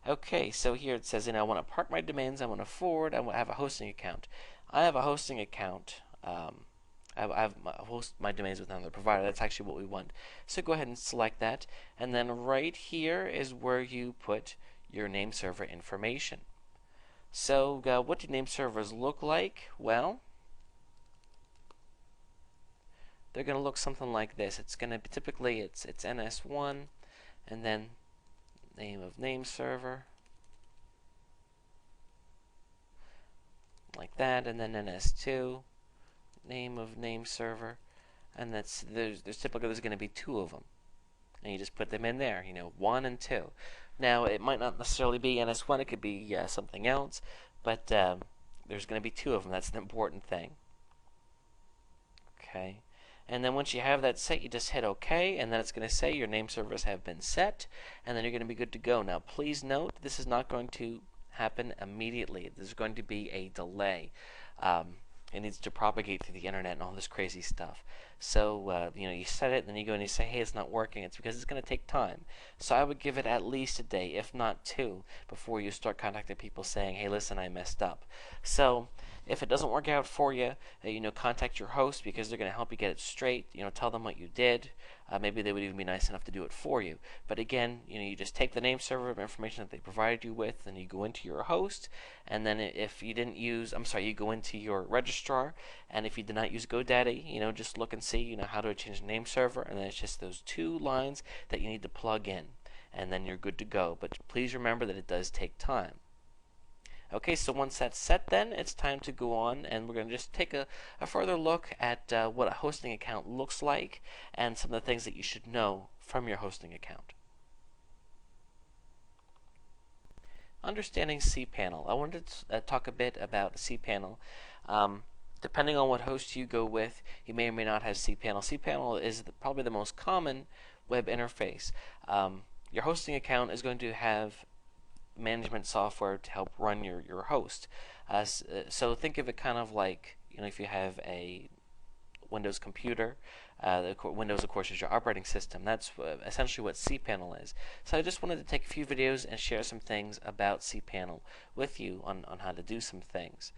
Okay, so here it says, I want to park my domains, I want to forward, I want to have a hosting account. I have a hosting account. I host my domains with another provider. That's actually what we want. So go ahead and select that, and then right here is where you put your name server information. So what do name servers look like? Well, they're going to look something like this. It's going to be typically it's NS1, and then name of name server, like that, and then NS2, name of name server, and there's typically going to be two of them, and you just put them in there, 1 and 2. Now it might not necessarily be NS1, it could be something else, but there's going to be two of them. That's an important thing. Okay. And then once you have that set, you just hit OK, and then it's going to say your name servers have been set, and then you're going to be good to go. Now, please note, this is not going to happen immediately. There's going to be a delay. It needs to propagate through the internet and all this crazy stuff. So, you set it, and then you go and you say, hey, it's not working. It's because it's going to take time. So I would give it at least a day, if not 2, before you start contacting people saying, hey, listen, I messed up. So if it doesn't work out for you, contact your host, because they're going to help you get it straight. Tell them what you did. Maybe they would even be nice enough to do it for you. But again, you just take the name server information that they provided you with, and you go into your host, and then if you didn't use, you go into your registrar, and if you did not use GoDaddy, just look and see, how to change the name server, and then it's just those 2 lines that you need to plug in, and then you're good to go. But please remember that it does take time. Okay, so once that's set, then it's time to go on, and we're going to just take a further look at what a hosting account looks like and some of the things that you should know from your hosting account. Understanding cPanel. I wanted to talk a bit about cPanel. Depending on what host you go with, you may or may not have cPanel. cPanel is probably the most common web interface. Your hosting account is going to have management software to help run your host. So think of it kind of like, if you have a Windows computer, Windows, of course, is your operating system. That's essentially what cPanel is. So I just wanted to take a few videos and share some things about cPanel with you on how to do some things.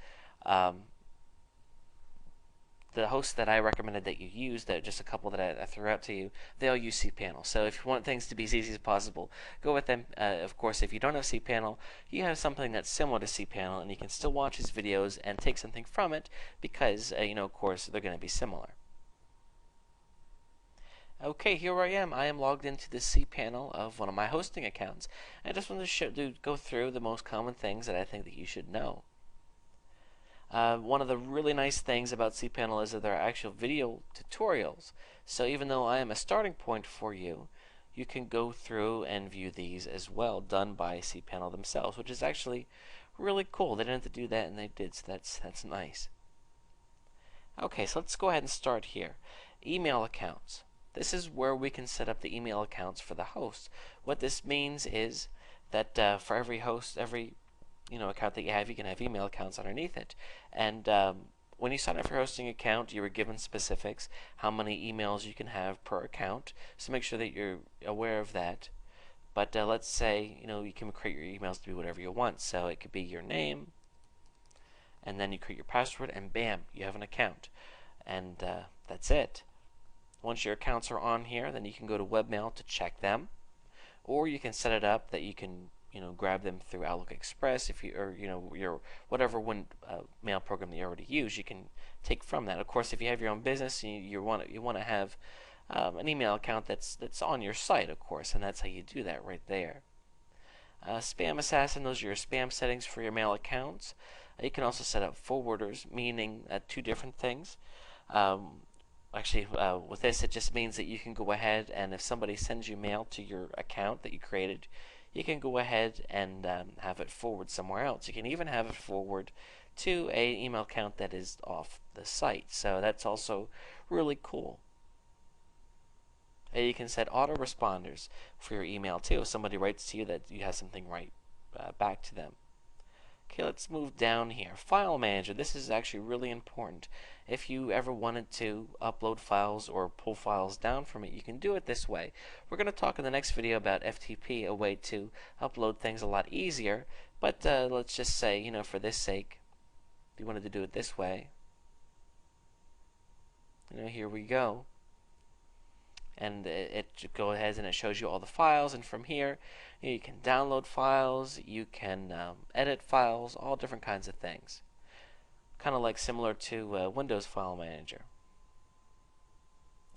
The hosts that I recommended that you use, that just a couple that I threw out to you, they all use cPanel. So if you want things to be as easy as possible, go with them. Of course, if you don't have cPanel, you have something that's similar to cPanel, and you can still watch these videos and take something from it because, of course, they're going to be similar. Okay, here I am. I am logged into the cPanel of one of my hosting accounts. I just wanted to go through the most common things that I think that you should know. One of the really nice things about cPanel is that there are actual video tutorials. So even though I am a starting point for you, you can go through and view these as well, done by cPanel themselves, which is actually really cool. They didn't have to do that, and they did, so that's nice. Okay, so let's go ahead and start here. Email accounts. This is where we can set up the email accounts for the host. What this means is that for every host, every account that you can have email accounts underneath it. And when you sign up for your hosting account, you were given specifics, how many emails you can have per account. So make sure that you're aware of that. But let's say, you can create your emails to be whatever you want. So it could be your name, and then you create your password, and bam, you have an account. and that's it. Once your accounts are on here, then you can go to webmail to check them, or you can set it up that you can grab them through Outlook Express if you or your whatever mail program that you already use. You can take from that. Of course, if you have your own business, you want to have an email account that's on your site, of course, and that's how you do that right there. Spam Assassin, those are your spam settings for your mail accounts. You can also set up forwarders, meaning two different things. Actually, with this, it just means that you can go ahead and if somebody sends you mail to your account that you created, you can go ahead and have it forward somewhere else. You can even have it forward to an email account that is off the site. So that's also really cool. You can set autoresponders for your email too. If somebody writes to you, that you have something right back to them. Okay, let's move down here. File Manager. This is actually really important. If you ever wanted to upload files or pull files down from it, you can do it this way. We're going to talk in the next video about FTP, a way to upload things a lot easier. But let's just say, for this sake, if you wanted to do it this way, here we go. And it goes ahead and it shows you all the files, and from here you can download files, you can edit files, all different kinds of things, kind of like similar to Windows File Manager.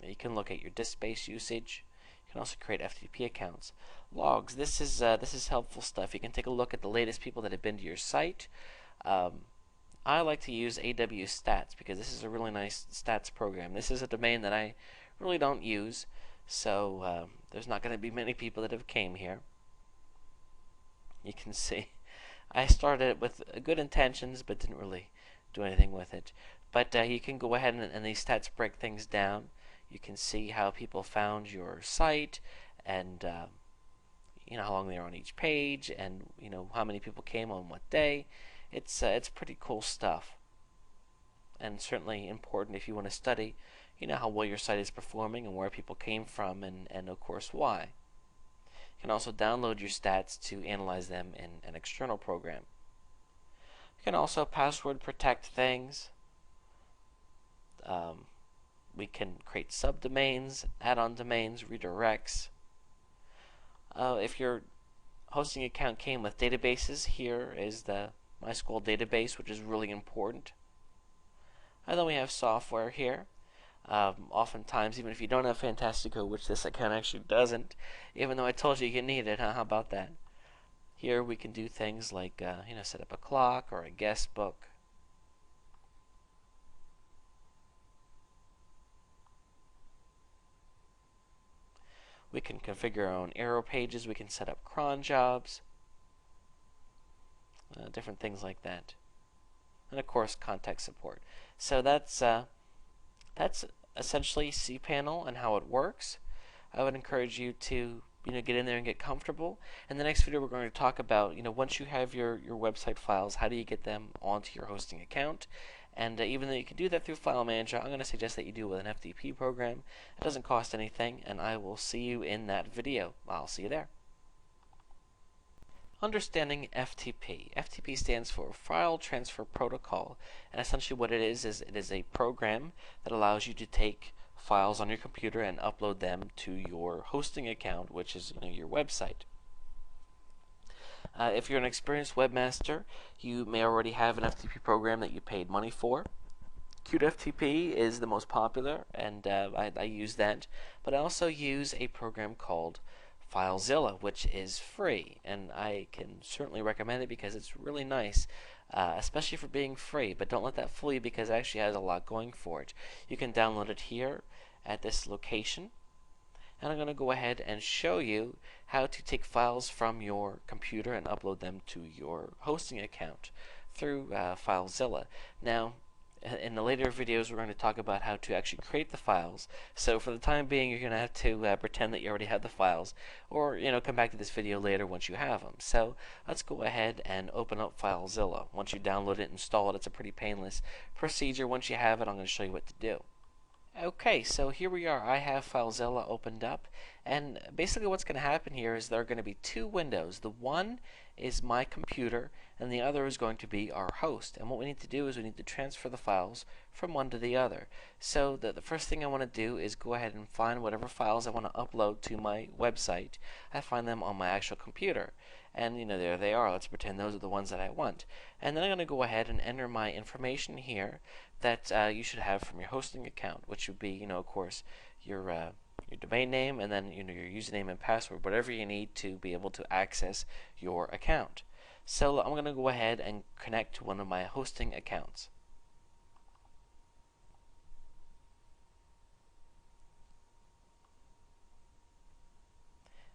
You can look at your disk space usage. You can also create FTP accounts. Logs. This is helpful stuff. You can take a look at the latest people that have been to your site. I like to use AW Stats because this is a really nice stats program. This is a domain that I really don't use, so there's not going to be many people that have came here. You can see I started it with good intentions but didn't really do anything with it. But you can go ahead and these stats break things down. You can see how people found your site, and how long they were on each page, and how many people came on what day. It's pretty cool stuff, and certainly important if you want to study how well your site is performing and where people came from, and of course why. You can also download your stats to analyze them in an external program. You can also password protect things. We can create subdomains, add-on domains, redirects. If your hosting account came with databases, here is the MySQL database, which is really important. And then we have software here. Oftentimes, even if you don't have Fantastico, which this account actually doesn't, even though I told you you need it, how about that? Here we can do things like set up a clock or a guest book. We can configure our own arrow pages. We can set up cron jobs, different things like that, and of course contact support. So that's essentially cPanel and how it works. I would encourage you to get in there and get comfortable. In the next video, we're going to talk about once you have your website files, how do you get them onto your hosting account. And even though you can do that through File Manager, I'm going to suggest that you do it with an FTP program. It doesn't cost anything, and I will see you in that video. I'll see you there. Understanding FTP. FTP stands for File Transfer Protocol, and essentially what it is it is a program that allows you to take files on your computer and upload them to your hosting account, which is your website. If you're an experienced webmaster, you may already have an FTP program that you paid money for. QtFTP is the most popular, and I use that, but I also use a program called FileZilla, which is free, and I can certainly recommend it because it's really nice, especially for being free. But don't let that fool you because it actually has a lot going for it. You can download it here at this location, and I'm going to go ahead and show you how to take files from your computer and upload them to your hosting account through FileZilla. Now, in the later videos, we're going to talk about how to actually create the files. So for the time being, you're going to have to pretend that you already have the files, or come back to this video later once you have them. So let's go ahead and open up FileZilla. Once you download it and install it, it's a pretty painless procedure. Once you have it, I'm going to show you what to do. Okay, so here we are. I have FileZilla opened up, and basically what's going to happen here is there are going to be two windows. The one is my computer, and the other is going to be our host. And what we need to do is we need to transfer the files from one to the other. So the first thing I want to do is go ahead and find whatever files I want to upload to my website. I find them on my actual computer. And there they are. Let's pretend those are the ones that I want. And then I'm going to go ahead and enter my information here that you should have from your hosting account, which would be, of course, your domain name, and then your username and password, whatever you need to be able to access your account. So I'm going to go ahead and connect to one of my hosting accounts.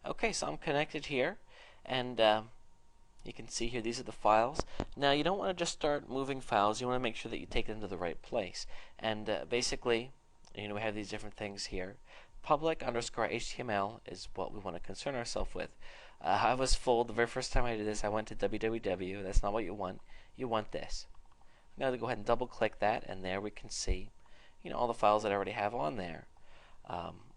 Okay, so I'm connected here, and you can see here these are the files. Now you don't want to just start moving files. You want to make sure that you take them to the right place. And basically, we have these different things here. Public_HTML is what we want to concern ourselves with. I was fooled the very first time I did this. I went to www. That's not what you want. You want this. I'm going to go ahead and double click that, and there we can see all the files that I already have on there.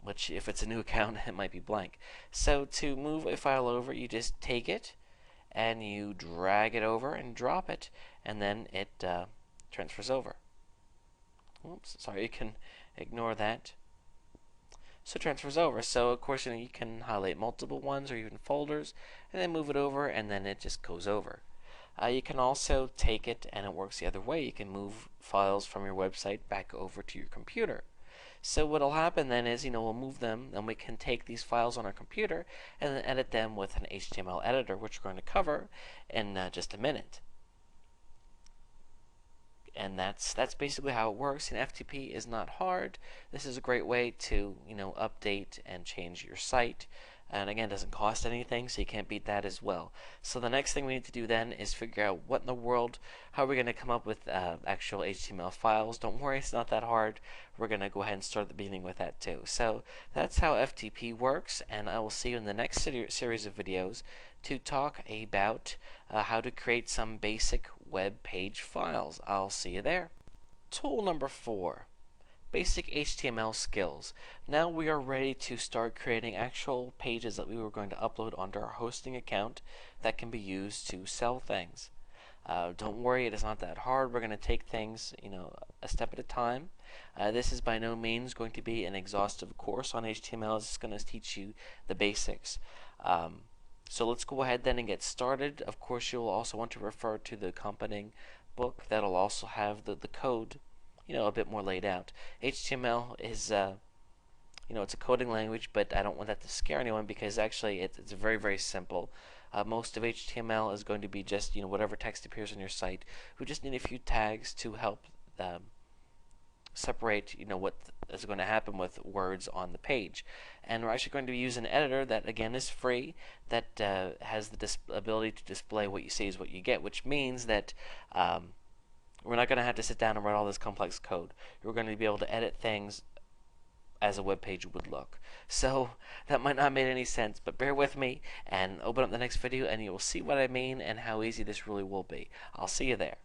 Which, if it's a new account, it might be blank. So to move a file over, you just take it and you drag it over and drop it, and then it transfers over. Oops, sorry, you can ignore that. So it transfers over. So of course you can highlight multiple ones or even folders, and then move it over, and then it just goes over. You can also take it, and it works the other way. You can move files from your website back over to your computer. So what will happen then is, we'll move them, and we can take these files on our computer and then edit them with an HTML editor, which we're going to cover in just a minute. And that's basically how it works. And FTP is not hard. This is a great way to update and change your site. And again, it doesn't cost anything, so you can't beat that as well. So the next thing we need to do then is figure out what in the world, how are we going to come up with actual HTML files. Don't worry, it's not that hard. We're going to go ahead and start at the beginning with that too. So that's how FTP works, and I will see you in the next series of videos to talk about how to create some basic web page files. I'll see you there. Tool number 4. Basic HTML skills. Now we are ready to start creating actual pages that we were going to upload onto our hosting account that can be used to sell things. Don't worry, it is not that hard. We're going to take things, a step at a time. This is by no means going to be an exhaustive course on HTML. It's going to teach you the basics. So let's go ahead then and get started. Of course, you'll also want to refer to the accompanying book that'll also have the code a bit more laid out. HTML is, it's a coding language, but I don't want that to scare anyone because actually it's very, very simple. Most of HTML is going to be just, whatever text appears on your site. We just need a few tags to help separate, what is going to happen with words on the page. And we're actually going to use an editor that, again, is free, that has the ability to display what you see is what you get, which means that we're not going to have to sit down and write all this complex code. We're going to be able to edit things as a web page would look. So that might not make any sense, but bear with me and open up the next video and you will see what I mean and how easy this really will be. I'll see you there.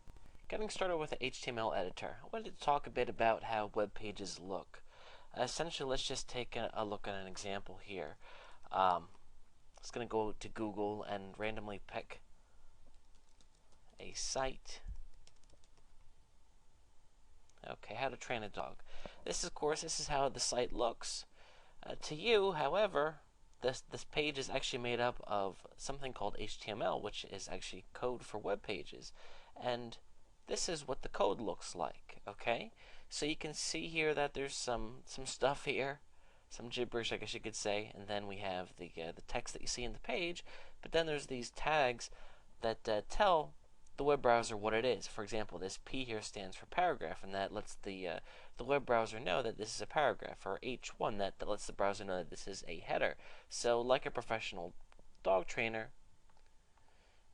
Getting started with the HTML editor, I wanted to talk a bit about how web pages look. Essentially, let's just take a look at an example here. I'm just going to go to Google and randomly pick a site. Okay, how to train a dog. This is how the site looks. To you, however, this page is actually made up of something called HTML, which is actually code for web pages. And this is what the code looks like, okay? So you can see here that there's some stuff here, some gibberish, I guess you could say, and then we have the text that you see in the page, but then there's these tags that tell the web browser what it is. For example, this P here stands for paragraph, and that lets the web browser know that this is a paragraph, or H1 that lets the browser know that this is a header. So like a professional dog trainer,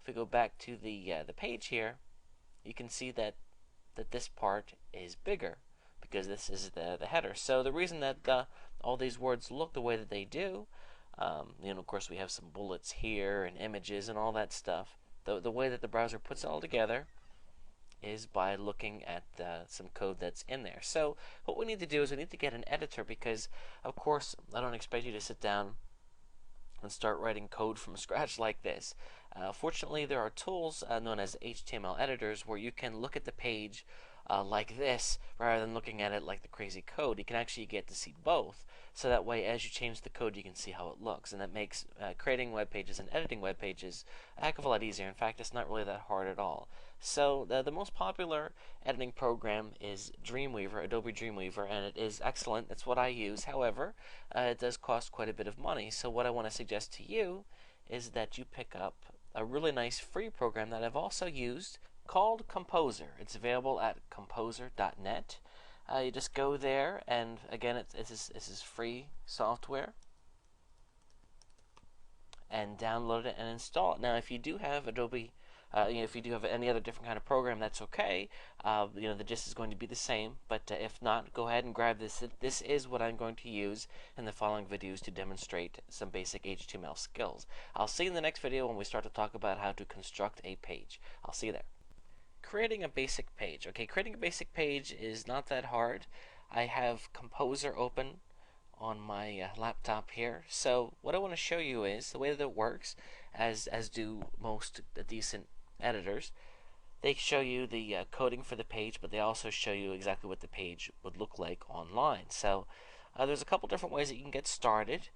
if we go back to the page here, you can see that this part is bigger because this is the header. So the reason that all these words look the way that they do, of course we have some bullets here and images and all that stuff. The way that the browser puts it all together is by looking at some code that's in there. So what we need to do is we need to get an editor because, of course, I don't expect you to sit down and start writing code from scratch like this. Fortunately, there are tools known as HTML editors where you can look at the page like this rather than looking at it like the crazy code. You can actually get to see both, so that way as you change the code you can see how it looks, and that makes creating web pages and editing web pages a heck of a lot easier. In fact, it's not really that hard at all. So the most popular editing program is Dreamweaver, Adobe Dreamweaver, and it is excellent. That's what I use. However, it does cost quite a bit of money. So what I want to suggest to you is that you pick up a really nice free program that I've also used called Composer. It's available at composer.net. You just go there, and again, this is free software, and download it and install it. Now, if you do have Adobe, if you do have any other different kind of program, that's okay. The gist is going to be the same. But if not, go ahead and grab this. This is what I'm going to use in the following videos to demonstrate some basic HTML skills. I'll see you in the next video when we start to talk about how to construct a page. I'll see you there. Creating a basic page. Okay, creating a basic page is not that hard. I have Composer open on my laptop here. So what I want to show you is the way that it works, as do most decent editors. They show you the coding for the page, but they also show you exactly what the page would look like online. So there's a couple different ways that you can get started.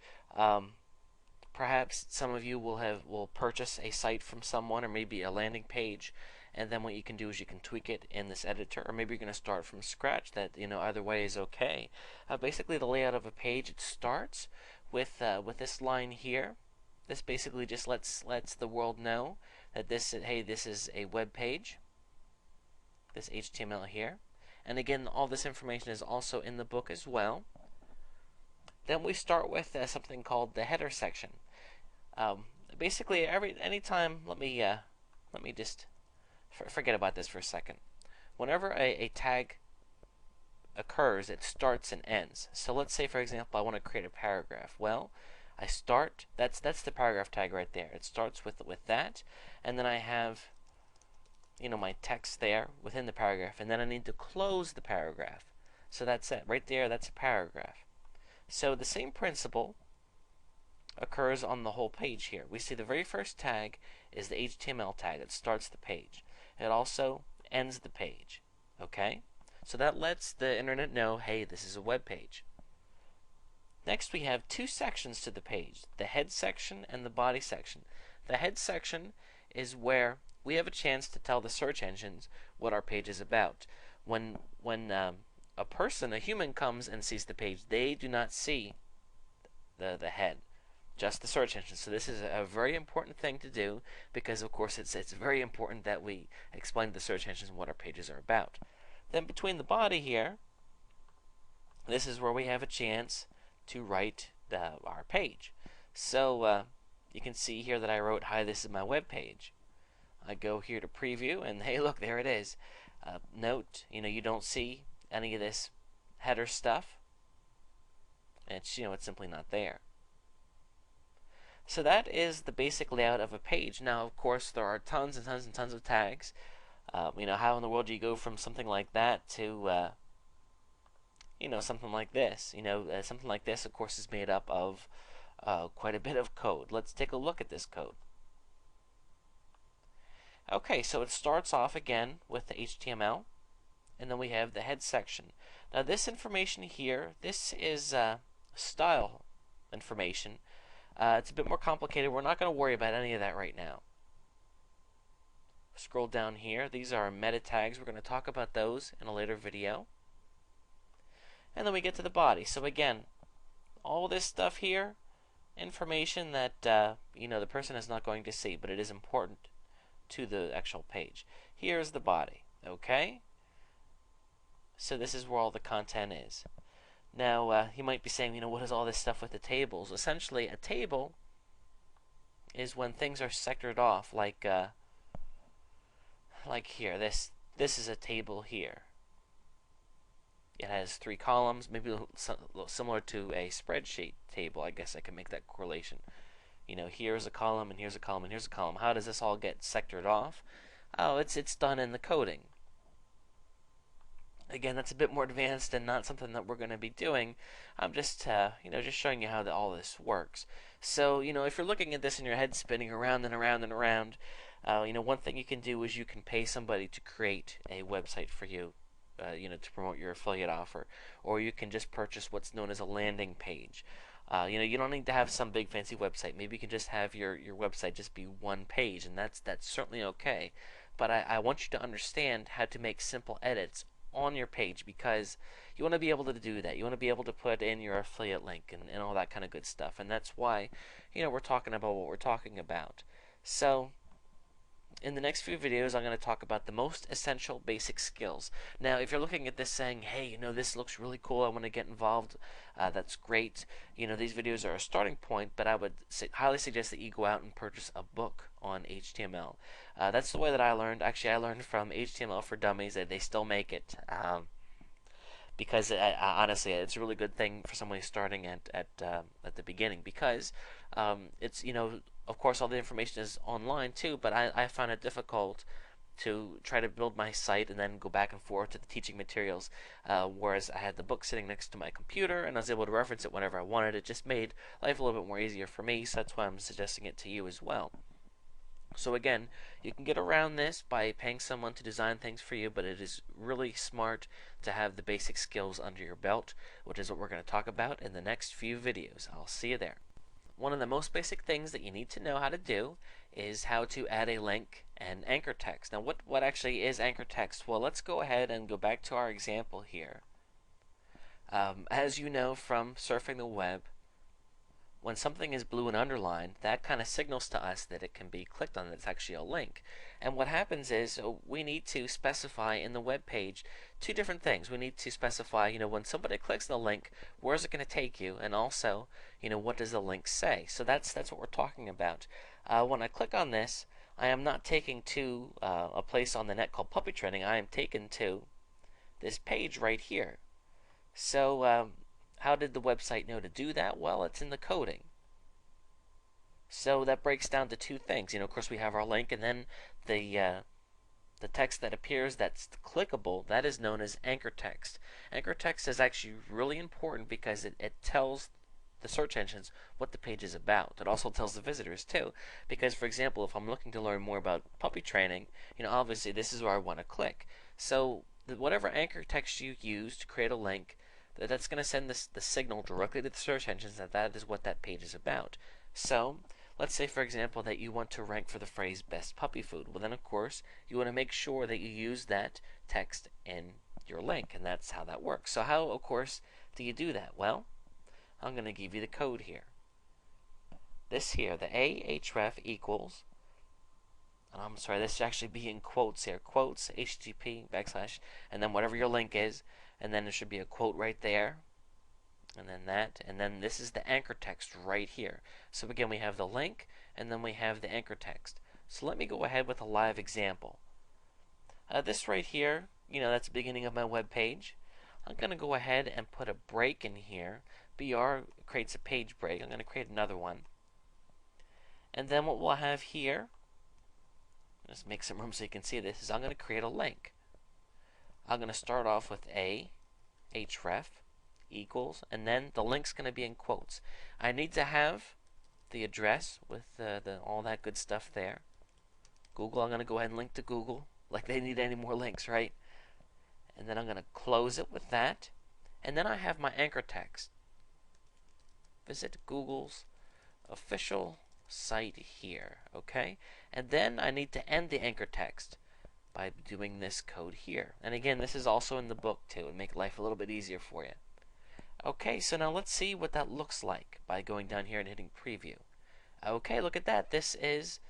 Perhaps some of you will purchase a site from someone, or maybe a landing page, and then what you can do is you can tweak it in this editor, or maybe you're going to start from scratch. That either way is okay. Basically, the layout of a page, it starts with this line here. This basically just lets the world know that this is a web page. This HTML here, and again, all this information is also in the book as well. Then we start with something called the header section. Basically, anytime, let me just forget about this for a second. Whenever a tag occurs, it starts and ends. So let's say, for example, I want to create a paragraph. Well, I start. That's the paragraph tag right there. It starts with that, and then I have my text there within the paragraph, and then I need to close the paragraph. So that's it right there. That's a paragraph. So the same principle occurs on the whole page here. We see the very first tag is the HTML tag that starts the page. It also ends the page. Okay? So that lets the internet know, hey, this is a web page. Next, we have two sections to the page, the head section and the body section. The head section is where we have a chance to tell the search engines what our page is about. When a human comes and sees the page, they do not see the head, just the search engine. So this is a very important thing to do, because of course it's very important that we explain to the search engines what our pages are about. Then between the body here, this is where we have a chance to write our page. So you can see here that I wrote, "Hi, this is my web page." I go here to preview, and hey, look, there it is. Note, you don't see any of this header stuff. It's simply not there. So that is the basic layout of a page. Now, of course, there are tons and tons and tons of tags. How in the world do you go from something like that to something like this? Something like this, of course, is made up of quite a bit of code. Let's take a look at this code. Okay, so it starts off again with the HTML, and then we have the head section. Now this information here, this is style information. It's a bit more complicated. We're not going to worry about any of that right now. Scroll down here. These are meta tags. We're going to talk about those in a later video. And then we get to the body. So again, all this stuff here, information that the person is not going to see, but it is important to the actual page. Here's the body. Okay? So this is where all the content is. Now, you might be saying, what is all this stuff with the tables? Essentially, a table is when things are sectored off, like here. This is a table here. It has 3 columns, maybe a little similar to a spreadsheet table. I guess I can make that correlation. Here's a column, and here's a column, and here's a column. How does this all get sectored off? Oh, it's done in the coding. Again, that's a bit more advanced and not something that we're going to be doing. I'm just, just showing you how all this works. So, if you're looking at this and your head spinning around and around and around, one thing you can do is you can pay somebody to create a website for you, to promote your affiliate offer, or you can just purchase what's known as a landing page. You don't need to have some big fancy website. Maybe you can just have your website just be one page, and that's certainly okay. But I want you to understand how to make simple edits on your page, because you want to be able to do that. You want to be able to put in your affiliate link and all that kind of good stuff. And that's why, we're talking about what we're talking about. So, in the next few videos, I'm going to talk about the most essential basic skills. Now, if you're looking at this saying, hey, this looks really cool, I want to get involved, that's great. These videos are a starting point, but I would highly suggest that you go out and purchase a book on HTML. That's the way that I learned. Actually, I learned from HTML for Dummies. They still make it. Because honestly, it's a really good thing for somebody starting at the beginning, because it's of course all the information is online too, but I found it difficult to try to build my site and then go back and forth to the teaching materials, whereas I had the book sitting next to my computer and I was able to reference it whenever I wanted. It just made life a little bit more easier for me, so that's why I'm suggesting it to you as well. So again, you can get around this by paying someone to design things for you, but it is really smart to have the basic skills under your belt, which is what we're going to talk about in the next few videos. I'll see you there. One of the most basic things that you need to know how to do is how to add a link and anchor text. Now, what actually is anchor text? Well, let's go ahead and go back to our example here. As you know from surfing the web, when something is blue and underlined, that kind of signals to us that it can be clicked on, that it's actually a link. And what happens is we need to specify in the web page two different things. We need to specify, when somebody clicks the link, where is it going to take you, and also, what does the link say? So that's what we're talking about. When I click on this, I am not taken to a place on the net called puppy training. I am taken to this page right here. So how did the website know to do that? Well, it's in the coding. So that breaks down to two things. Of course, we have our link, and then the text that appears that's clickable, that is known as anchor text. Anchor text is actually really important because it tells the search engines what the page is about. It also tells the visitors too, because for example, if I'm looking to learn more about puppy training, obviously this is where I want to click. So whatever anchor text you use to create a link, that's going to send the signal directly to the search engines that is what that page is about. So let's say, for example, that you want to rank for the phrase best puppy food. Well, then of course you want to make sure that you use that text in your link, and that's how that works. So how, of course, do you do that? Well, I'm going to give you the code here. This here, the ahref equals, and I'm sorry, this should actually be in quotes here, quotes, http, /, and then whatever your link is, and then there should be a quote right there, and then that, and then this is the anchor text right here. So again, we have the link, and then we have the anchor text. So let me go ahead with a live example. This right here, that's the beginning of my web page. I'm going to go ahead and put a break in here. BR creates a page break. I'm going to create another one. And then what we'll have here, just make some room so you can see this, is I'm going to create a link. I'm going to start off with ahref equals, and then the link's going to be in quotes. I need to have the address with all that good stuff there. Google, I'm going to go ahead and link to Google, like they need any more links, right? And then I'm going to close it with that. And then I have my anchor text. Visit Google's official site here, okay? And then I need to end the anchor text by doing this code here. And again, this is also in the book too, and make life a little bit easier for you. Okay, so now let's see what that looks like by going down here and hitting preview. Okay, look at that. This is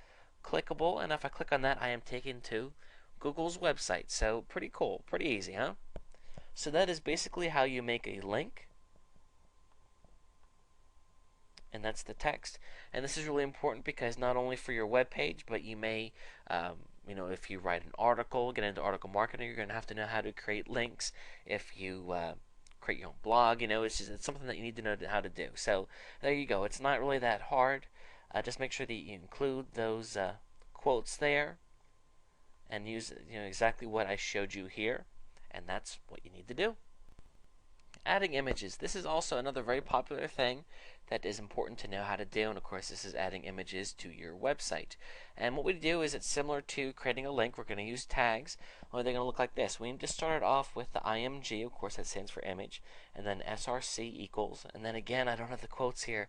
clickable, and if I click on that, I am taken to Google's website. So pretty cool, pretty easy, huh? So that is basically how you make a link, and that's the text. And this is really important because not only for your web page, but you may, if you write an article, get into article marketing, you're going to have to know how to create links. If you create your own blog, it's something that you need to know how to do. So there you go. It's not really that hard. Just make sure that you include those quotes there and use exactly what I showed you here, and that's what you need to do. Adding images. This is also another very popular thing that is important to know how to do, and of course this is adding images to your website. And what we do is it's similar to creating a link. We're going to use tags. Only they're going to look like this. We need to start it off with the IMG, of course that stands for image, and then SRC equals, and then again I don't have the quotes here.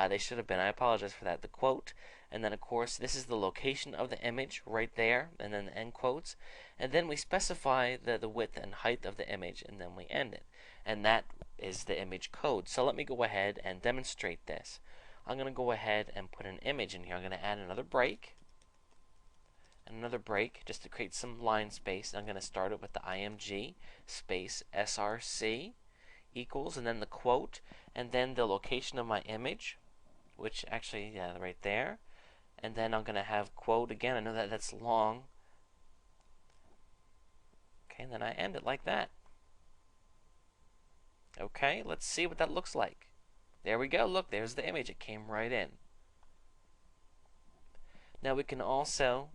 They should have been. I apologize for that. The quote, and then of course this is the location of the image right there, and then the end quotes, and then we specify the width and height of the image, and then we end it. And that is the image code. So let me go ahead and demonstrate this. I'm going to go ahead and put an image in here. I'm going to add another break and another break just to create some line space. I'm going to start it with the IMG space SRC equals, and then the quote, and then the location of my image, which actually, yeah, right there. And then I'm going to have quote again. I know that that's long. Okay, and then I end it like that. Okay, let's see what that looks like. There we go. Look, there's the image. It came right in. Now we can also,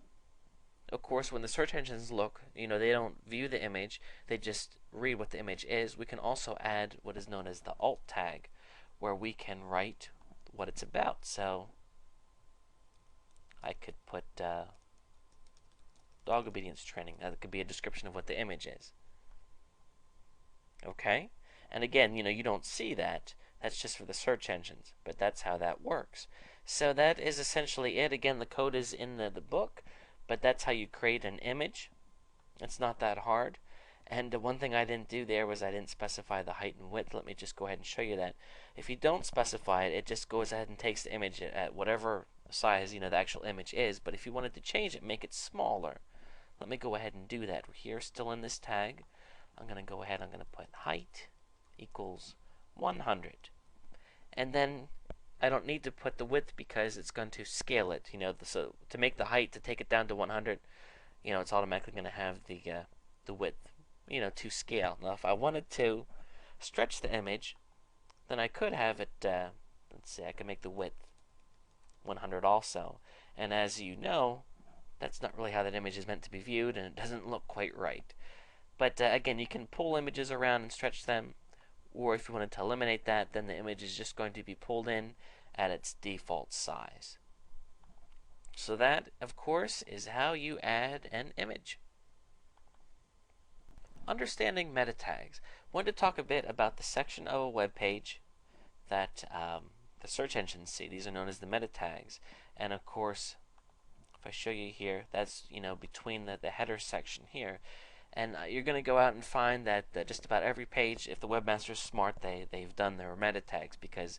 of course, when the search engines look, they don't view the image. They just read what the image is. We can also add what is known as the alt tag, where we can write what it's about. So I could put dog obedience training. That could be a description of what the image is. Okay? And again, you don't see that. That's just for the search engines, but that's how that works. So that is essentially it. Again, the code is in the book, but that's how you create an image. It's not that hard. And one thing I didn't do there was I didn't specify the height and width. Let me just go ahead and show you that. If you don't specify it, it just goes ahead and takes the image at whatever size the actual image is. But if you wanted to change it, make it smaller. Let me go ahead and do that. We're here still in this tag. I'm going to go ahead, I'm going to put height equals 100. And then I don't need to put the width because it's going to scale it. So to make the height, to take it down to 100, it's automatically going to have the width, to scale. Now, if I wanted to stretch the image, then I could have it, let's see, I could make the width 100 also. And as you know, that's not really how that image is meant to be viewed, and it doesn't look quite right. But again, you can pull images around and stretch them, or if you wanted to eliminate that, then the image is just going to be pulled in at its default size. So that, of course, is how you add an image. Understanding meta tags. I want to talk a bit about the section of a web page that the search engines see. These are known as the meta tags. And of course, if I show you here, that's between the header section here. And you're going to go out and find that just about every page, if the webmaster's smart, they've done their meta tags, because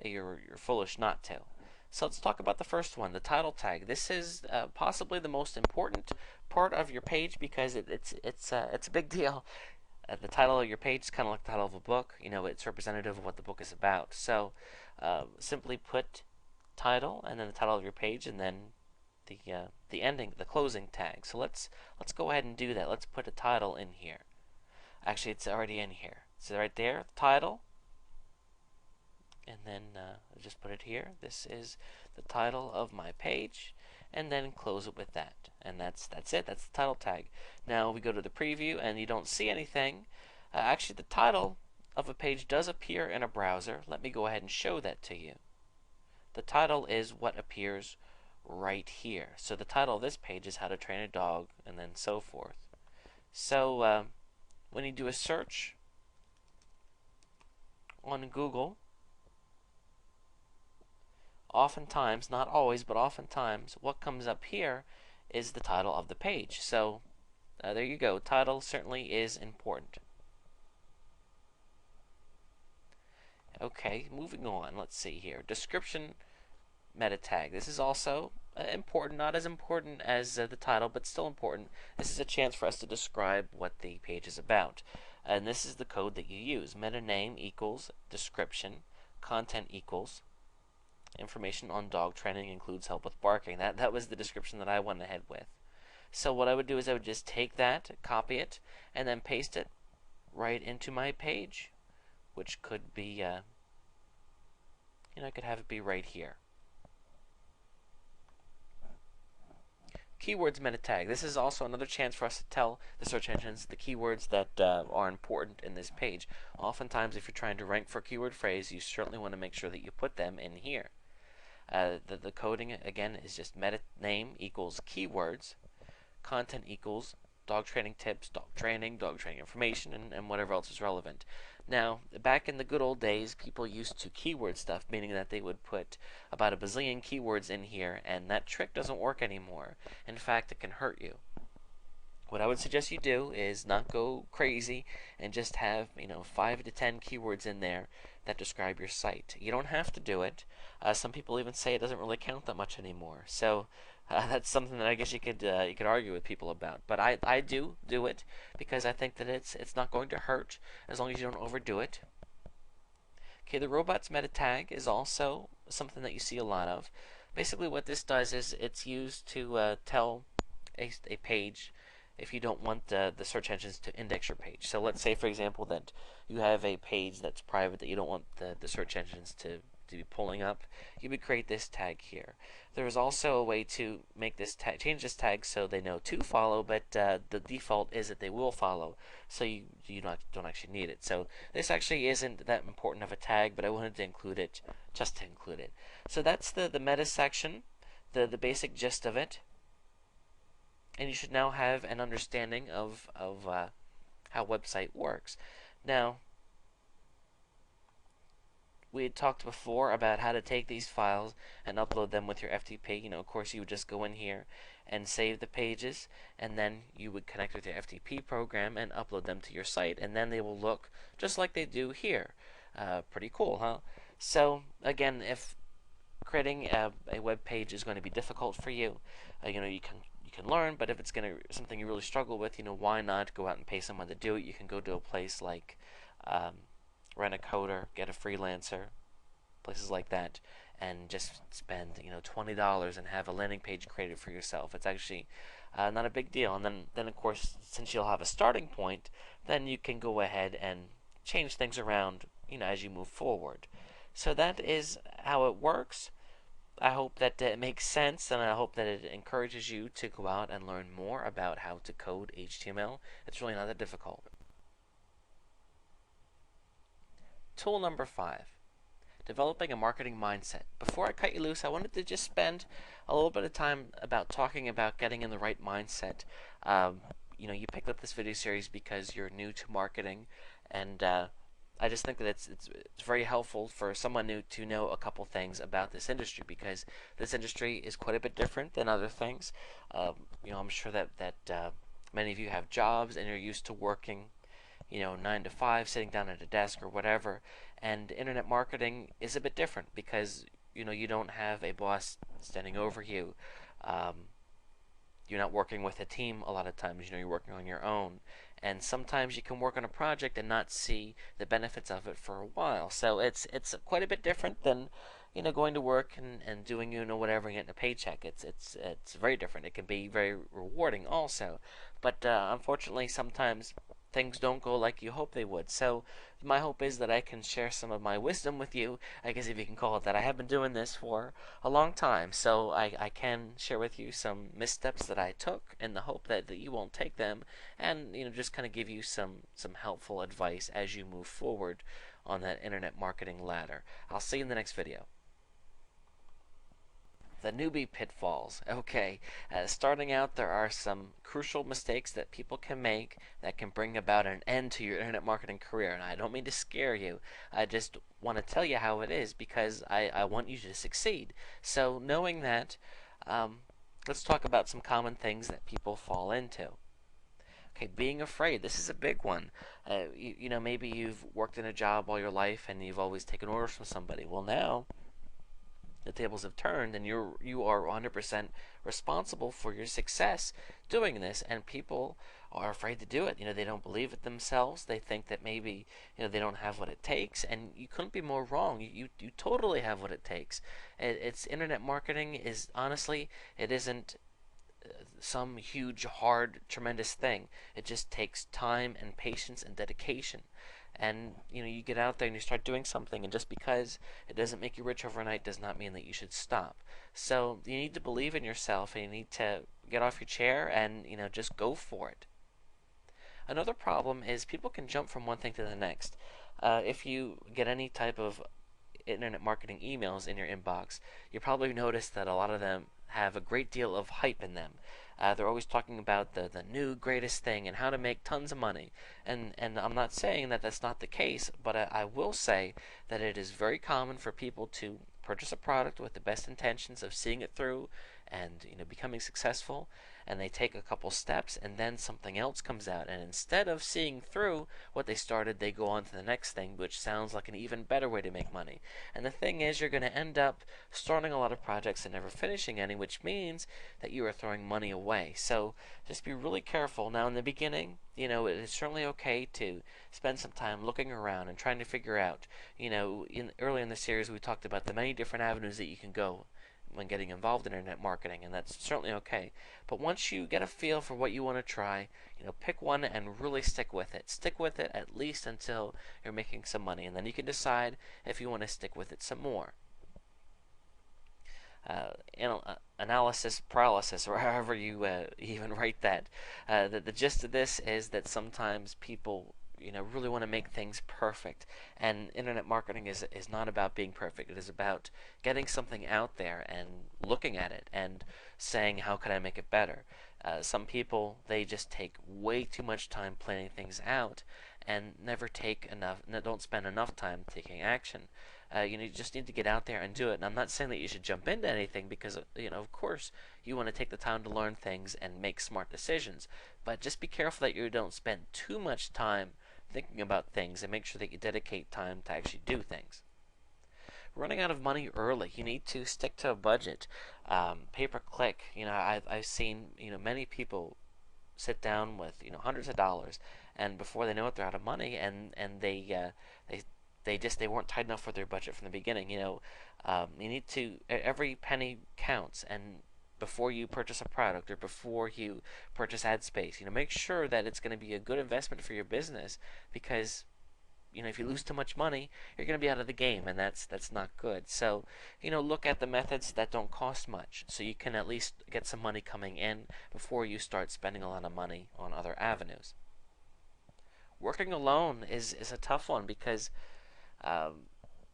you're foolish not to. So let's talk about the first one, the title tag. This is possibly the most important part of your page because it's a big deal. The title of your page is kind of like the title of a book. It's representative of what the book is about. So simply put title and then the title of your page, and then the ending, the closing tag. So let's go ahead and do that. Let's put a title in here. Actually, it's already in here. So right there, title, and then just put it here. This is the title of my page, and then close it with that. And that's it. That's the title tag. Now we go to the preview, and you don't see anything. Actually, the title of a page does appear in a browser. Let me go ahead and show that to you. The title is what appears right here. So the title of this page is How to Train a Dog, and then so forth. So when you do a search on Google, oftentimes, not always, but oftentimes, what comes up here is the title of the page. So there you go. Title certainly is important. Okay, moving on. Let's see here. Description meta tag. This is also important, not as important as the title, but still important. This is a chance for us to describe what the page is about. And this is the code that you use. Meta name equals description, content equals information on dog training includes help with barking. That was the description that I went ahead with. So what I would do is I would just take that, copy it, and then paste it right into my page, which could be, I could have it be right here. Keywords meta tag. This is also another chance for us to tell the search engines the keywords that are important in this page. Oftentimes, if you're trying to rank for a keyword phrase, you certainly want to make sure that you put them in here. The coding, again, is just meta name equals keywords, content equals dog training tips, dog training information, and whatever else is relevant. Now, back in the good old days, people used to keyword stuff, meaning that they would put about a bazillion keywords in here, and that trick doesn't work anymore. In fact, it can hurt you. What I would suggest you do is not go crazy and just have 5 to 10 keywords in there that describe your site. You don't have to do it. Some people even say it doesn't really count that much anymore. So that's something that I guess you could argue with people about. But I do it because I think that it's not going to hurt as long as you don't overdo it. Okay, the robots meta tag is also something that you see a lot of. Basically, what this does is it's used to tell a page if you don't want the search engines to index your page. So let's say, for example, that you have a page that's private that you don't want the search engines to be pulling up. You would create this tag here. There is also a way to make this tag, change this tag so they know to follow, but the default is that they will follow, so you don't actually need it. So this actually isn't that important of a tag, but I wanted to include it just to include it. So that's the meta section, the basic gist of it. And you should now have an understanding of how website works. Now, we had talked before about how to take these files and upload them with your FTP. Of course, you would just go in here and save the pages, and then you would connect with your FTP program and upload them to your site, and then they will look just like they do here. Pretty cool, huh? So, again, if creating a web page is going to be difficult for you, you can learn, but if it's something you really struggle with, why not go out and pay someone to do it? You can go to a place like Rent a Coder, Get a Freelancer, places like that, and just spend $20 and have a landing page created for yourself. It's actually not a big deal. And then of course, since you'll have a starting point, then you can go ahead and change things around as you move forward. So that is how it works. I hope that it makes sense, and I hope that it encourages you to go out and learn more about how to code HTML. It's really not that difficult. Tool number 5, developing a marketing mindset. Before I cut you loose, I wanted to just spend a little bit of time talking about getting in the right mindset. You picked up this video series because you're new to marketing, and I just think that it's very helpful for someone new to know a couple things about this industry, because this industry is quite a bit different than other things. I'm sure that many of you have jobs and you're used to working 9 to 5, sitting down at a desk or whatever, and internet marketing is a bit different because you don't have a boss standing over you. You're not working with a team a lot of times. You're working on your own, and sometimes you can work on a project and not see the benefits of it for a while. So it's quite a bit different than going to work and doing whatever and getting a paycheck. It's very different. It can be very rewarding also, but unfortunately sometimes things don't go like you hope they would. So my hope is that I can share some of my wisdom with you, I guess if you can call it that. I have been doing this for a long time, so I can share with you some missteps that I took in the hope that you won't take them, and just kind of give you some helpful advice as you move forward on that internet marketing ladder. I'll see you in the next video. The newbie pitfalls. Okay, starting out, there are some crucial mistakes that people can make that can bring about an end to your internet marketing career. And I don't mean to scare you. I just want to tell you how it is, because I want you to succeed. So knowing that, let's talk about some common things that people fall into. Okay, being afraid. This is a big one. Maybe you've worked in a job all your life and you've always taken orders from somebody. Well, now the tables have turned, and you are 100% responsible for your success doing this, and people are afraid to do it. They don't believe it themselves. They think that maybe they don't have what it takes, and you couldn't be more wrong. You totally have what it takes. It's internet marketing is, honestly, it isn't some huge, hard, tremendous thing. It just takes time and patience and dedication. And you get out there and you start doing something, and just because it doesn't make you rich overnight does not mean that you should stop. So you need to believe in yourself, and you need to get off your chair and just go for it. Another problem is people can jump from one thing to the next. If you get any type of internet marketing emails in your inbox, you probably notice that a lot of them have a great deal of hype in them. They're always talking about the new greatest thing and how to make tons of money. And I'm not saying that that's not the case, but I will say that it is very common for people to purchase a product with the best intentions of seeing it through and becoming successful, and they take a couple steps and then something else comes out, and instead of seeing through what they started, they go on to the next thing, which sounds like an even better way to make money. And the thing is, you're going to end up starting a lot of projects and never finishing any, which means that you are throwing money away. So just be really careful. Now in the beginning, it is certainly okay to spend some time looking around and trying to figure out, early in the series we talked about the many different avenues that you can go when getting involved in internet marketing, and that's certainly okay. But once you get a feel for what you want to try, pick one and really stick with it. Stick with it at least until you're making some money, and then you can decide if you want to stick with it some more. Analysis paralysis, or however you even write that. The gist of this is that sometimes people really want to make things perfect, and internet marketing is not about being perfect. It is about getting something out there and looking at it and saying, how can I make it better? Some people, they just take way too much time planning things out and never take enough, don't spend enough time taking action. You just need to get out there and do it. And I'm not saying that you should jump into anything, because of course you want to take the time to learn things and make smart decisions, but just be careful that you don't spend too much time thinking about things, and make sure that you dedicate time to actually do things. Running out of money early, you need to stick to a budget. Pay per click, I've seen many people sit down with hundreds of dollars, and before they know it, they're out of money, and they weren't tight enough for their budget from the beginning. You need to, every penny counts, and before you purchase a product or before you purchase ad space, make sure that it's going to be a good investment for your business, because if you lose too much money, you're going to be out of the game, and that's not good. So look at the methods that don't cost much, so you can at least get some money coming in before you start spending a lot of money on other avenues. Working alone is a tough one, because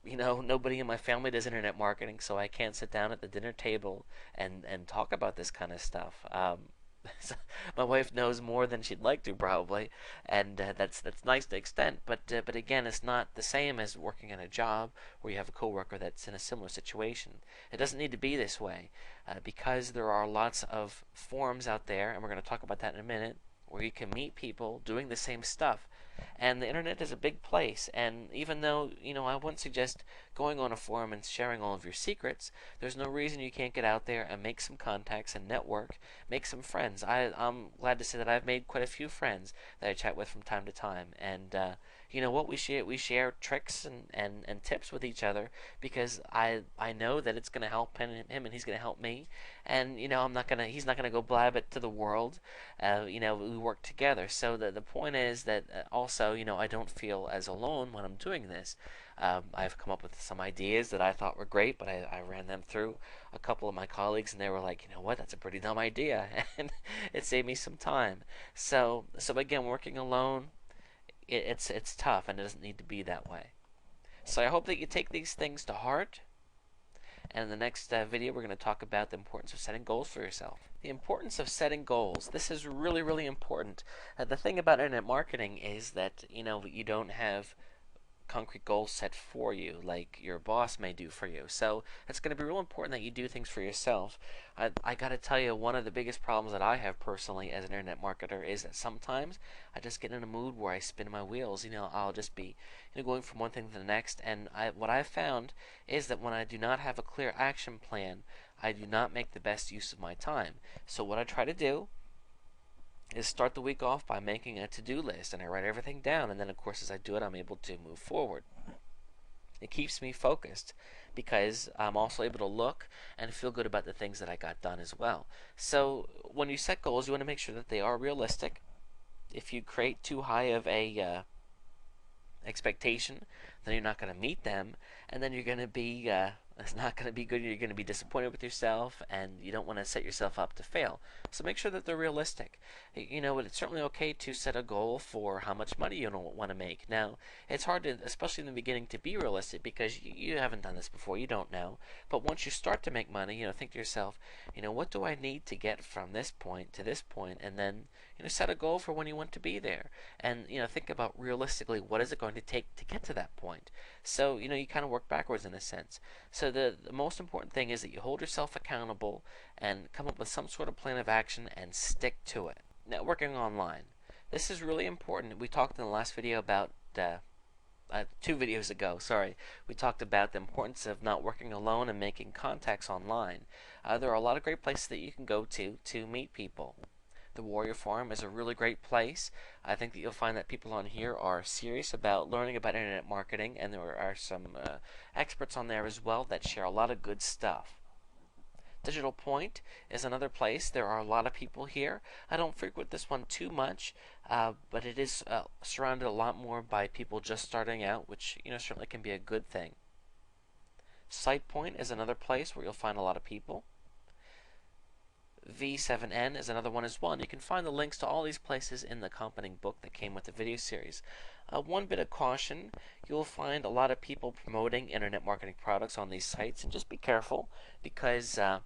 nobody in my family does internet marketing, so I can't sit down at the dinner table and talk about this kind of stuff. My wife knows more than she'd like to, probably, and that's nice to the extent. But again, it's not the same as working in a job where you have a coworker that's in a similar situation. It doesn't need to be this way, because there are lots of forums out there, and we're going to talk about that in a minute, where you can meet people doing the same stuff. And the internet is a big place, and even though I wouldn't suggest going on a forum and sharing all of your secrets, there's no reason you can't get out there and make some contacts and network, make some friends. I'm glad to say that I've made quite a few friends that I chat with from time to time, and you know what, we share tricks and tips with each other, because I know that it's going to help him, and he's going to help me, and he's not gonna go blab it to the world. We work together. So the point is that also I don't feel as alone when I'm doing this. I've come up with some ideas that I thought were great, but I ran them through a couple of my colleagues, and they were like, you know what, that's a pretty dumb idea, and it saved me some time. So again, working alone, it's tough, and it doesn't need to be that way. So I hope that you take these things to heart. And in the next video, we're going to talk about the importance of setting goals for yourself. The importance of setting goals. This is really, really important. The thing about internet marketing is that you don't have concrete goals set for you like your boss may do for you. So it's going to be real important that you do things for yourself. I got to tell you, one of the biggest problems that I have personally as an internet marketer is that sometimes I just get in a mood where I spin my wheels. I'll just be going from one thing to the next, and what I've found is that when I do not have a clear action plan, I do not make the best use of my time. So what I try to do is start the week off by making a to-do list, and I write everything down, and then of course as I do it, I'm able to move forward. It keeps me focused, because I'm also able to look and feel good about the things that I got done as well. So when you set goals, you want to make sure that they are realistic. If you create too high of a expectation, then you're not going to meet them, and then you're going to be it's not going to be good. You're going to be disappointed with yourself, and you don't want to set yourself up to fail. So make sure that they're realistic. You know, it's certainly okay to set a goal for how much money you don't want to make. Now, it's hard to, especially in the beginning, to be realistic because you haven't done this before. You don't know. But once you start to make money, you know, think to yourself, you know, what do I need to get from this point to this point, and then set a goal for when you want to be there, and think about realistically what is it going to take to get to that point. So you kind of work backwards in a sense. So the most important thing is that you hold yourself accountable and come up with some sort of plan of action and stick to it. Networking online. This is really important. We talked in the last video about 2 videos ago, sorry, we talked about the importance of not working alone and making contacts online. There are a lot of great places that you can go to meet people. The Warrior Forum is a really great place. I think that you'll find that people on here are serious about learning about internet marketing, and there are some experts on there as well that share a lot of good stuff. Digital Point is another place. There are a lot of people here. I don't frequent this one too much, but it is surrounded a lot more by people just starting out, which certainly can be a good thing. SitePoint is another place where you'll find a lot of people. V7N is another one as well, and you can find the links to all these places in the accompanying book that came with the video series. One bit of caution, you'll find a lot of people promoting internet marketing products on these sites, and just be careful because there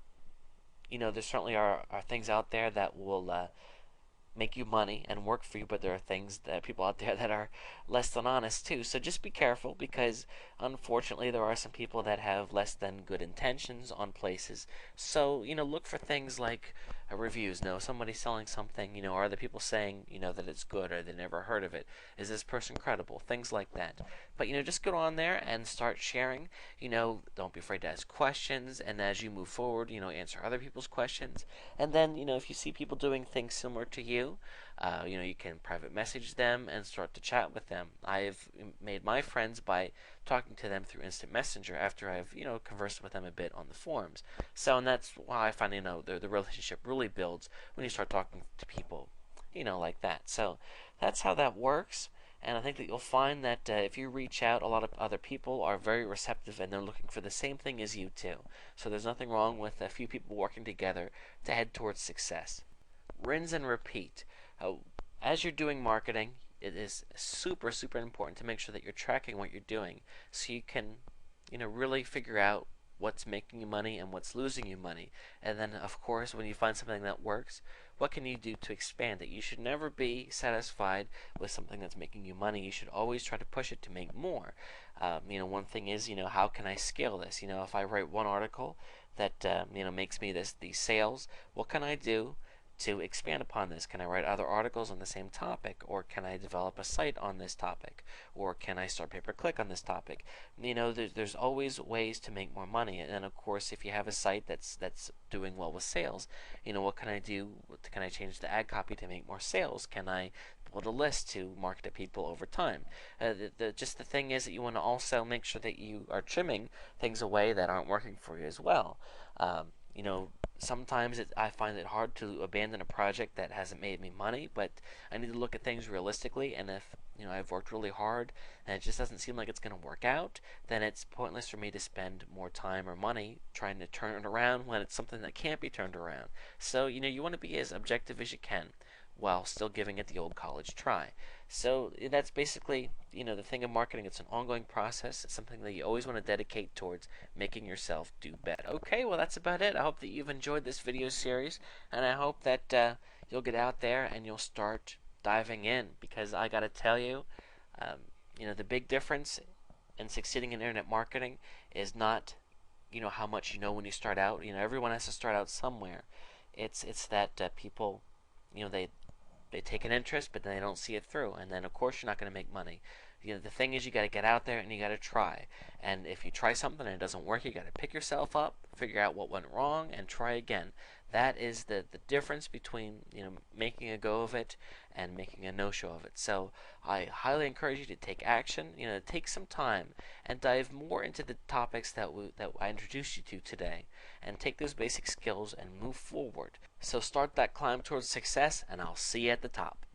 certainly are things out there that will make you money and work for you, but there are things that people out there that are less than honest too. So just be careful because unfortunately there are some people that have less than good intentions on places. So look for things like reviews. Somebody's selling something. Are the people saying that it's good, or they never heard of it? Is this person credible? Things like that. But just go on there and start sharing. Don't be afraid to ask questions, and as you move forward, answer other people's questions. And then if you see people doing things similar to you, you can private message them and start to chat with them. I've made my friends by talking to them through instant messenger after I've conversed with them a bit on the forums. So, and that's why I find the relationship really builds when you start talking to people like that. So that's how that works. And I think that you'll find that if you reach out, a lot of other people are very receptive and they're looking for the same thing as you too. So there's nothing wrong with a few people working together to head towards success. Rinse and repeat. As you're doing marketing, it is super important to make sure that you're tracking what you're doing so you can really figure out what's making you money and what's losing you money. And then of course when you find something that works, what can you do to expand it? You should never be satisfied with something that's making you money. You should always try to push it to make more. One thing is, how can I scale this? If I write one article that makes me these sales, what can I do to expand upon this? Can I write other articles on the same topic, or can I develop a site on this topic, or can I start pay-per-click on this topic? There's always ways to make more money. And of course, if you have a site that's doing well with sales, what can I do? Can I change the ad copy to make more sales? Can I build a list to market to people over time? Just the thing is that you want to also make sure that you are trimming things away that aren't working for you as well. Sometimes I find it hard to abandon a project that hasn't made me money, but I need to look at things realistically, and if I've worked really hard and it just doesn't seem like it's going to work out, then it's pointless for me to spend more time or money trying to turn it around when it's something that can't be turned around. So you want to be as objective as you can while still giving it the old college try. So that's basically the thing of marketing. It's an ongoing process. It's something that you always want to dedicate towards making yourself do better. Okay, well that's about it. I hope that you've enjoyed this video series, and I hope that you'll get out there and you'll start diving in, because I gotta tell you, the big difference in succeeding in internet marketing is not how much you know when you start out. Everyone has to start out somewhere. It's that people they take an interest, but then they don't see it through, and then of course you're not going to make money. The thing is, you got to get out there and you got to try. And if you try something and it doesn't work, you got to pick yourself up, figure out what went wrong, and try again. That is the difference between making a go of it and making a no-show of it. So I highly encourage you to take action. Take some time and dive more into the topics that I introduced you to today, and take those basic skills and move forward. So start that climb towards success, and I'll see you at the top.